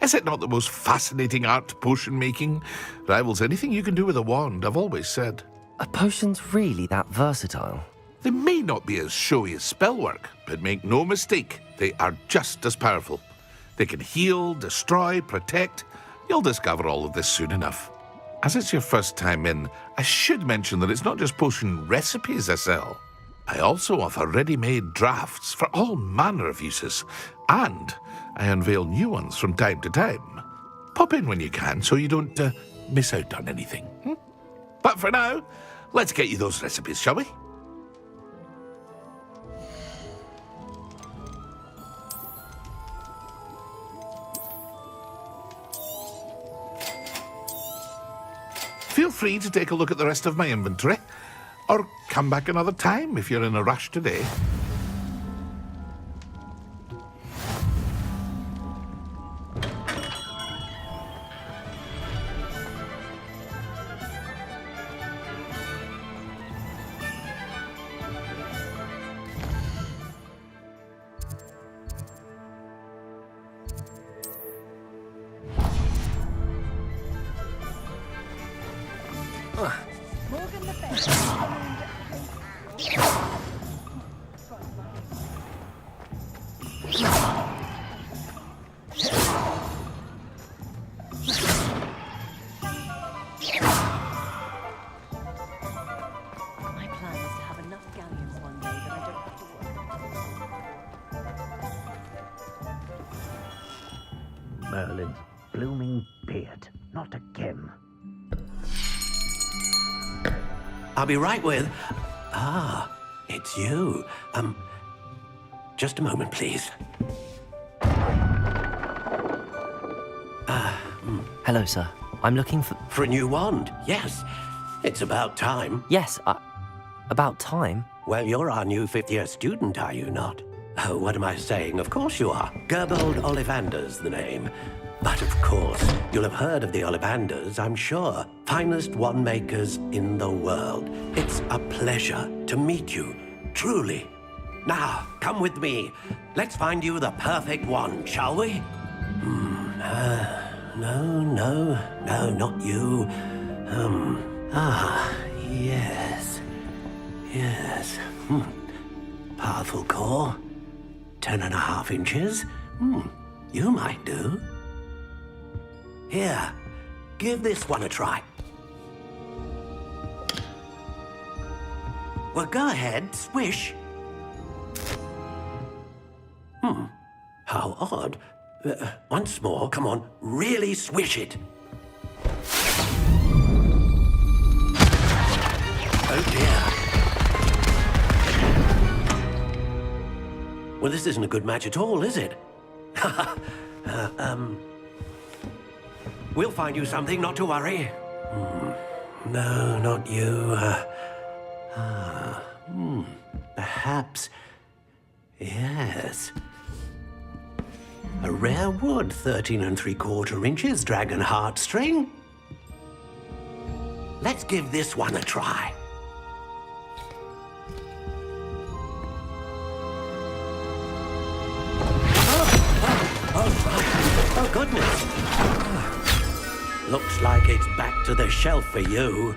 Is it not the most fascinating art, potion making? Rivals anything you can do with a wand, I've always said. Are potions really that versatile? They may not be as showy as spellwork, but make no mistake, they are just as powerful. They can heal, destroy, protect. You'll discover all of this soon enough. As it's your first time in, I should mention that it's not just potion recipes I sell. I also offer ready-made drafts for all manner of uses, and I unveil new ones from time to time. Pop in when you can so you don't miss out on anything. But for now, let's get you those recipes, shall we? Feel free to take a look at the rest of my inventory, or come back another time if you're in a rush today. Merlin's blooming beard. Not again. I'll be right with... Ah, it's you. Just a moment, please. Hello, sir. I'm looking for... For a new wand, yes. It's about time. Yes, about time. Well, you're our new fifth-year student, are you not? Oh, what am I saying? Of course you are. Gerbold Ollivander's the name. But of course, you'll have heard of the Ollivanders, I'm sure. Finest wand makers in the world. It's a pleasure to meet you, truly. Now, come with me. Let's find you the perfect wand, shall we? No, not you. Yes. Powerful core. 10.5 inches. You might do. Here, give this one a try. Well, go ahead, swish. How odd. Once more, come on, really swish it. Oh dear. Well, this isn't a good match at all, is it? We'll find you something, not to worry. No, not you. Perhaps. Yes. A rare wood, 13 3/4 inches, dragon heartstring. Let's give this one a try. Oh, goodness. Looks like it's back to the shelf for you.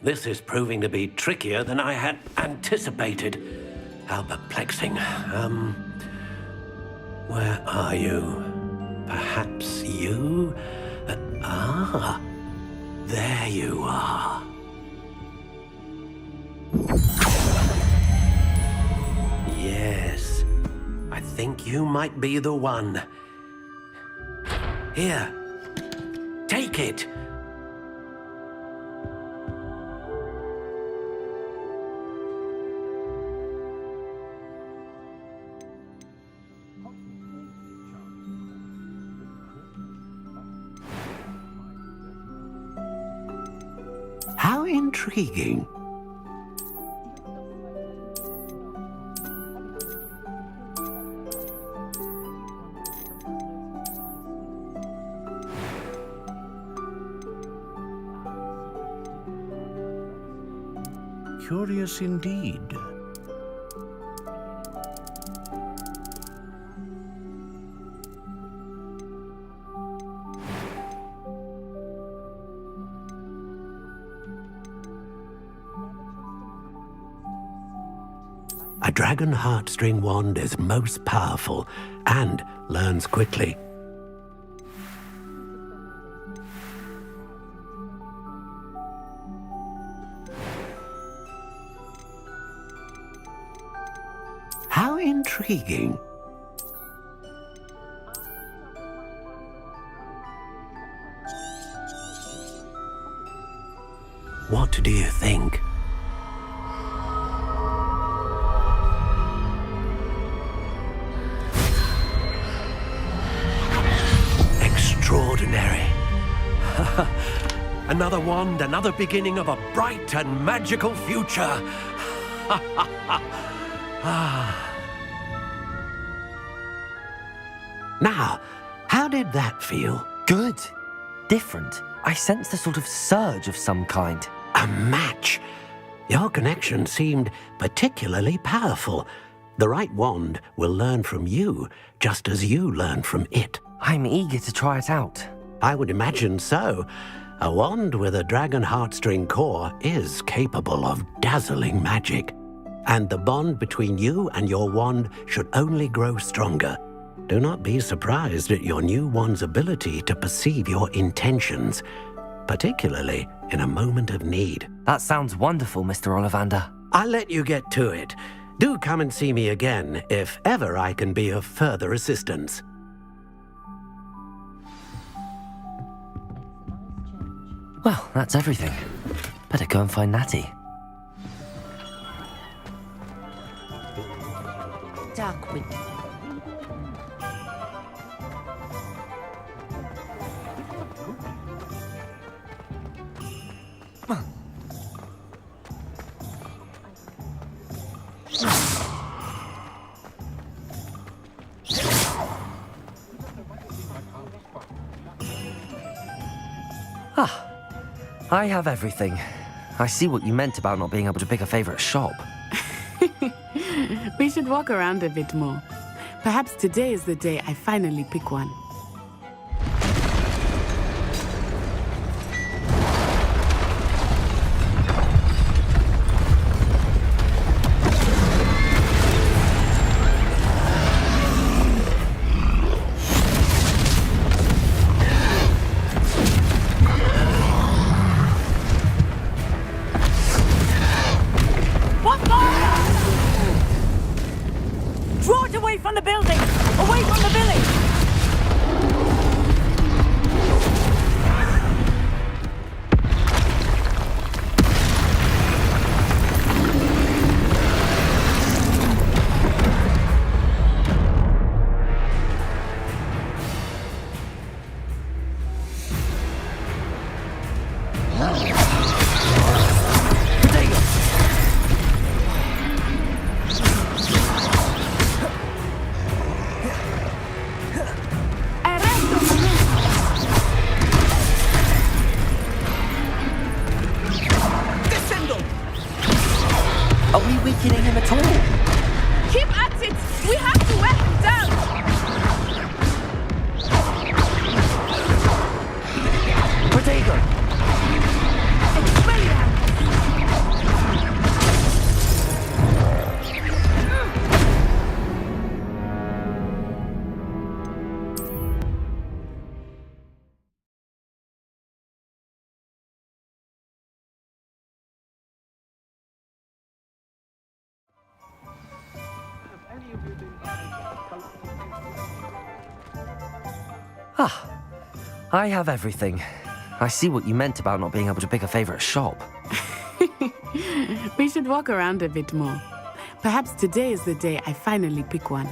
This is proving to be trickier than I had anticipated. How perplexing. Where are you? Perhaps you? There you are. Yes, I think you might be the one. Here, take it. How intriguing. Curious indeed. A dragon heartstring wand is most powerful and learns quickly. How intriguing. What do you think? Extraordinary. Another wand, another beginning of a bright and magical future. Now, how did that feel? Good. Different. I sensed a sort of surge of some kind. A match. Your connection seemed particularly powerful. The right wand will learn from you, just as you learn from it. I'm eager to try it out. I would imagine so. A wand with a dragon heartstring core is capable of dazzling magic. And the bond between you and your wand should only grow stronger. Do not be surprised at your new wand's ability to perceive your intentions, particularly in a moment of need. That sounds wonderful, Mr. Ollivander. I'll let you get to it. Do come and see me again if ever I can be of further assistance. Well, that's everything. Better go and find Natty. Darkwind. I have everything. I see what you meant about not being able to pick a favorite shop. We should walk around a bit more. Perhaps today is the day I finally pick one. Draw it away from the building! Away from the village! Are we weakening him at all? Keep at it! We have to wear him down! Protego! I have everything. I see what you meant about not being able to pick a favorite shop. We should walk around a bit more. Perhaps today is the day I finally pick one.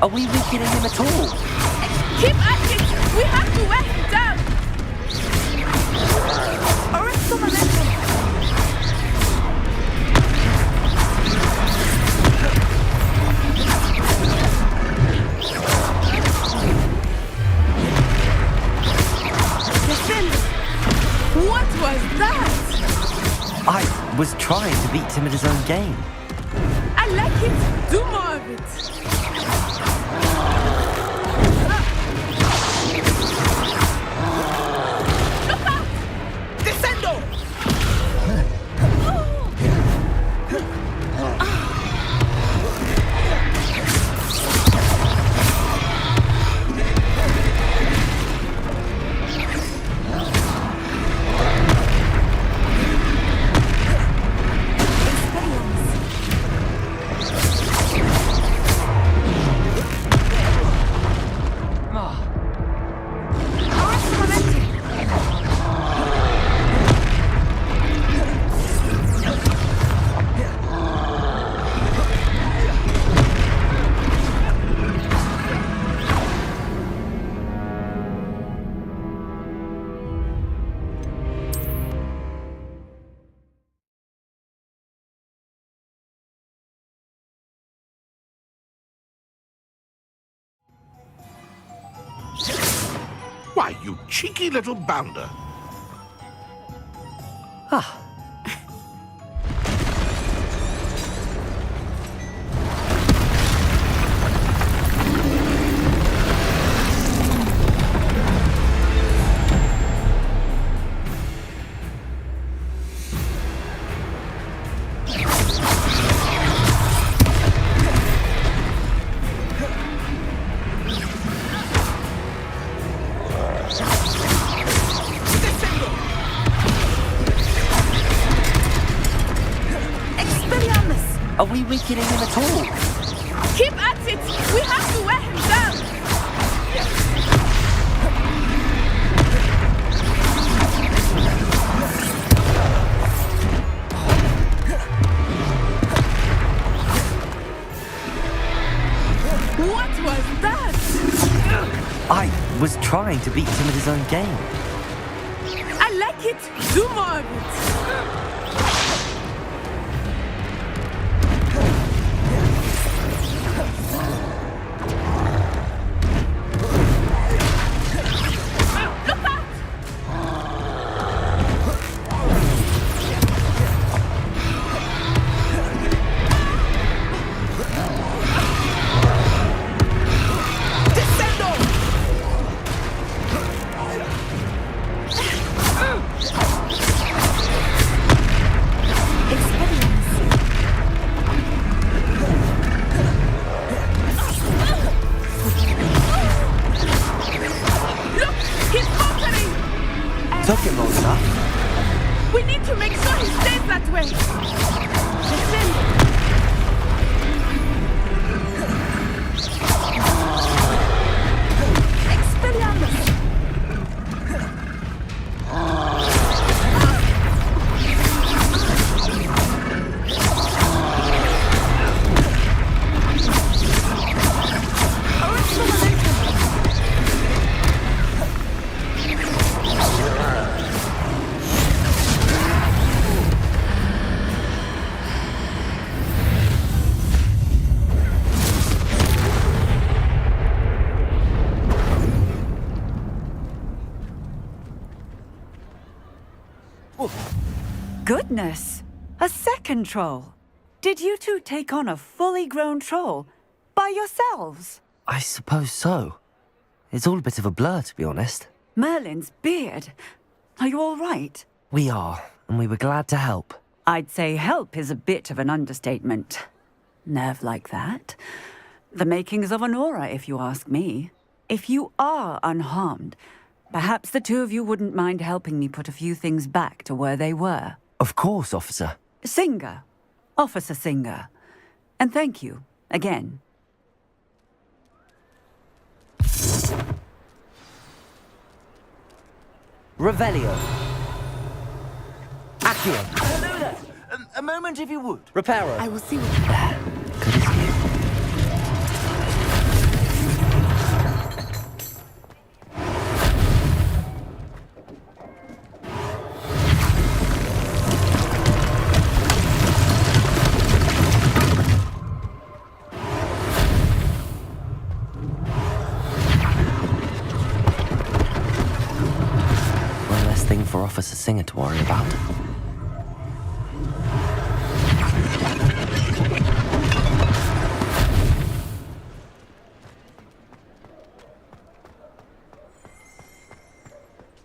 Are we weakening him at all? Keep at it! We have to wear him down! Arrest the momentum! Defend! What was that? I was trying to beat him at his own game. I like it! Do more of it! Why, you cheeky little bounder. Are we weakening him at all? Keep at it! We have to wear him down! trying to beat him at his own game. I like it. Do more of it. Took him long enough. We need to make sure he stays that way. Listen. Goodness! A second troll! Did you two take on a fully grown troll by yourselves? I suppose so. It's all a bit of a blur, to be honest. Merlin's beard. Are you all right? We are, and we were glad to help. I'd say help is a bit of an understatement. Nerve like that. The makings of an aura, if you ask me. If you are unharmed, perhaps the two of you wouldn't mind helping me put a few things back to where they were. Of course, officer. Singer. Officer Singer. And thank you, again. Revelio. Accio. Hello there. A moment, if you would. Reparo. I will see what... Good as new. One less thing for Officer Singer to worry about.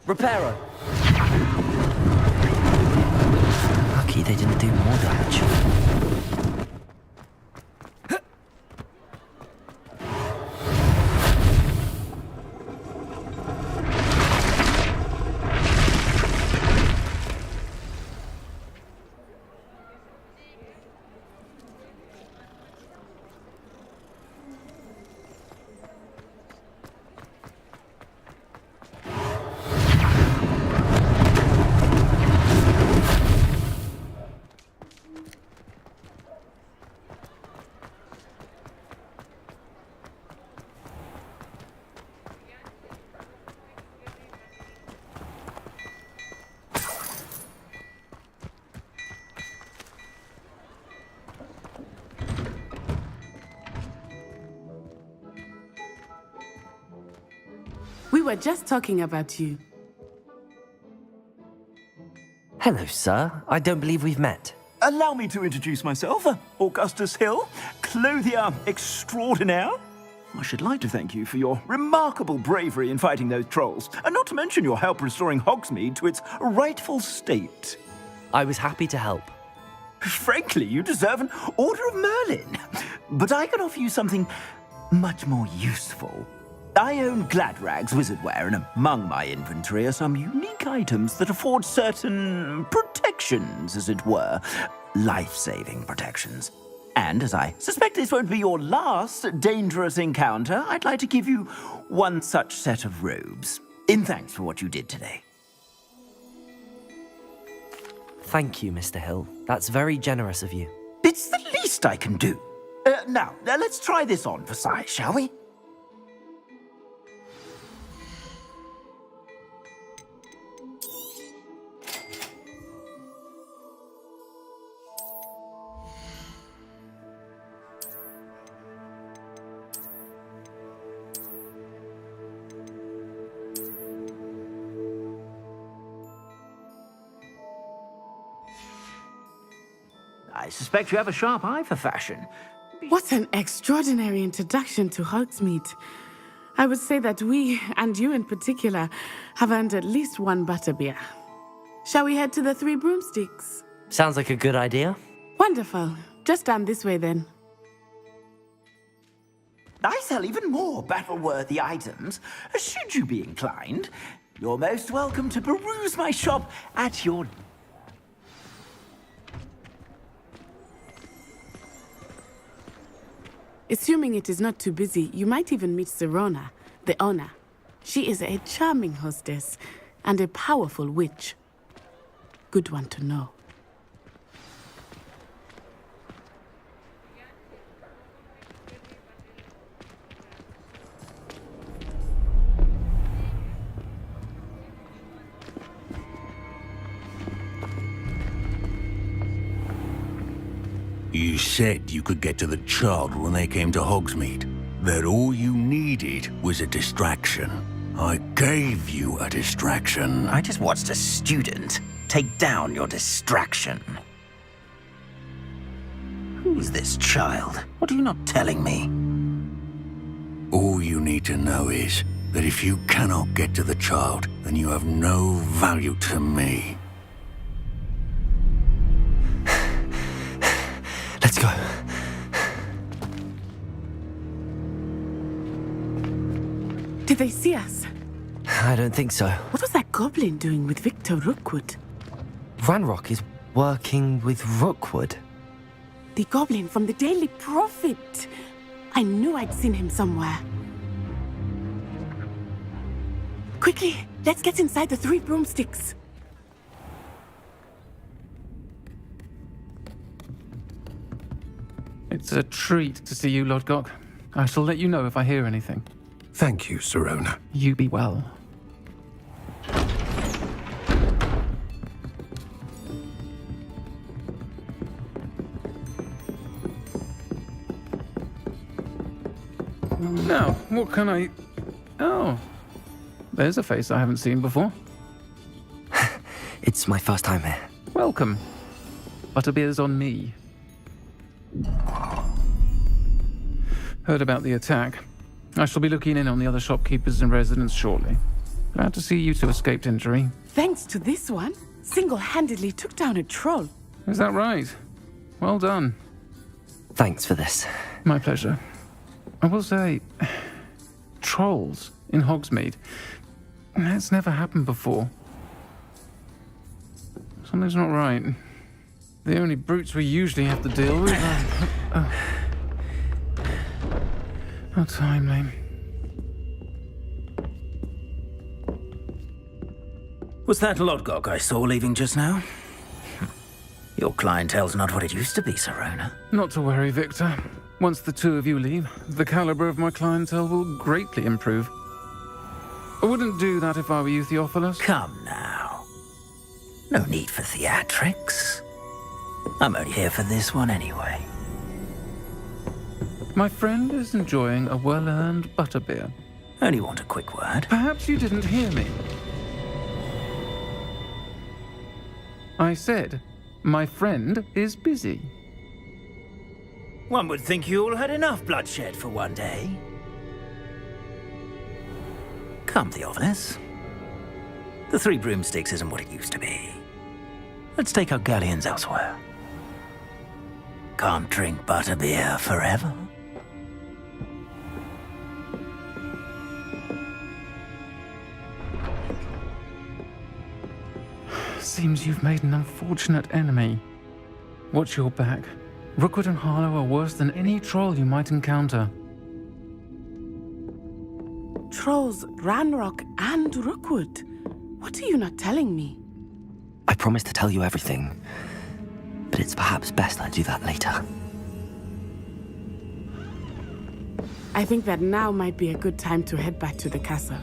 Reparo. Lucky they didn't do more damage. We were just talking about you. Hello, sir. I don't believe we've met. Allow me to introduce myself, Augustus Hill, clothier extraordinaire. I should like to thank you for your remarkable bravery in fighting those trolls, and not to mention your help restoring Hogsmeade to its rightful state. I was happy to help. Frankly, you deserve an Order of Merlin. But I can offer you something much more useful. I own Gladrag's wizardware, and among my inventory are some unique items that afford certain protections, as it were. Life-saving protections. And as I suspect this won't be your last dangerous encounter, I'd like to give you one such set of robes, in thanks for what you did today. Thank you, Mr. Hill. That's very generous of you. It's the least I can do. Now, let's try this on for size, shall we? I suspect you have a sharp eye for fashion. What an extraordinary introduction to Hogsmeade. I would say that we, and you in particular, have earned at least one butterbeer. Shall we head to the Three Broomsticks? Sounds like a good idea. Wonderful. Just down this way then. I sell even more battle-worthy items. Should you be inclined, you're most welcome to peruse my shop at your... Assuming it is not too busy, you might even meet Sirona, the owner. She is a charming hostess and a powerful witch. Good one to know. You said you could get to the child when they came to Hogsmeade. That all you needed was a distraction. I gave you a distraction. I just watched a student take down your distraction. Who's this child? What are you not telling me? All you need to know is that if you cannot get to the child, then you have no value to me. Let's go. Did they see us? I don't think so. What was that goblin doing with Victor Rookwood? Ranrock is working with Rookwood. The goblin from the Daily Prophet. I knew I'd seen him somewhere. Quickly, let's get inside the Three Broomsticks. It's a treat to see you, Lodgok. I shall let you know if I hear anything. Thank you, Sirona. You be well. Now, what can I... Oh, there's a face I haven't seen before. It's my first time here. Welcome. Butterbeer's on me. Heard about the attack. I shall be looking in on the other shopkeepers and residents shortly. Glad to see you two escaped injury. Thanks to this one, single-handedly took down a troll. Is that right? Well done. Thanks for this. My pleasure. I will say, trolls in Hogsmeade. That's never happened before. Something's not right. The only brutes we usually have to deal with are... How timely. Was that Lodgok I saw leaving just now? Your clientele's not what it used to be, Sirona. Not to worry, Victor. Once the two of you leave, the caliber of my clientele will greatly improve. I wouldn't do that if I were you, Theophilus. Come now. No need for theatrics. I'm only here for this one anyway. My friend is enjoying a well-earned butterbeer. Only want a quick word. Perhaps you didn't hear me. I said, my friend is busy. One would think you all had enough bloodshed for one day. Come, Theophilus. The Three Broomsticks isn't what it used to be. Let's take our galleons elsewhere. Can't drink butterbeer forever. Seems you've made an unfortunate enemy. Watch your back. Rookwood and Harlow are worse than any troll you might encounter. Trolls, Ranrock, and Rookwood. What are you not telling me? I promised to tell you everything, but it's perhaps best I do that later. I think that now might be a good time to head back to the castle.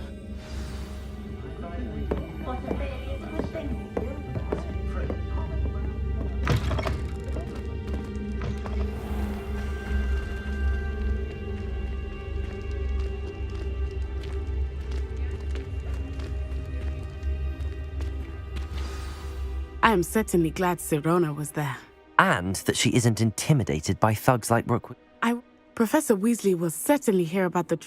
I am certainly glad Sirona was there. and that she isn't intimidated by thugs like Rookwood. Professor Weasley will certainly hear about the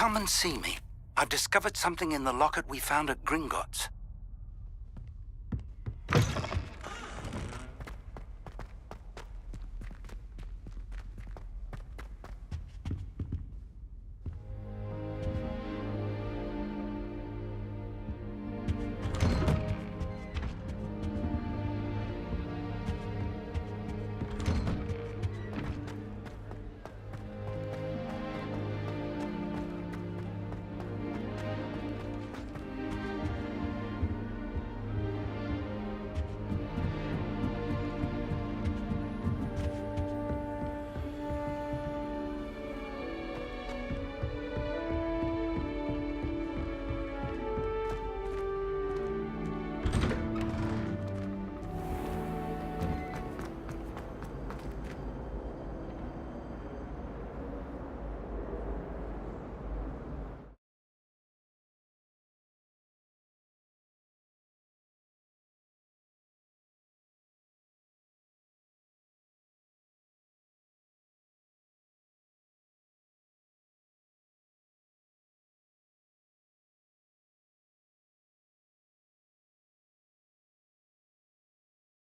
Come and see me. I've discovered something in the locket we found at Gringotts.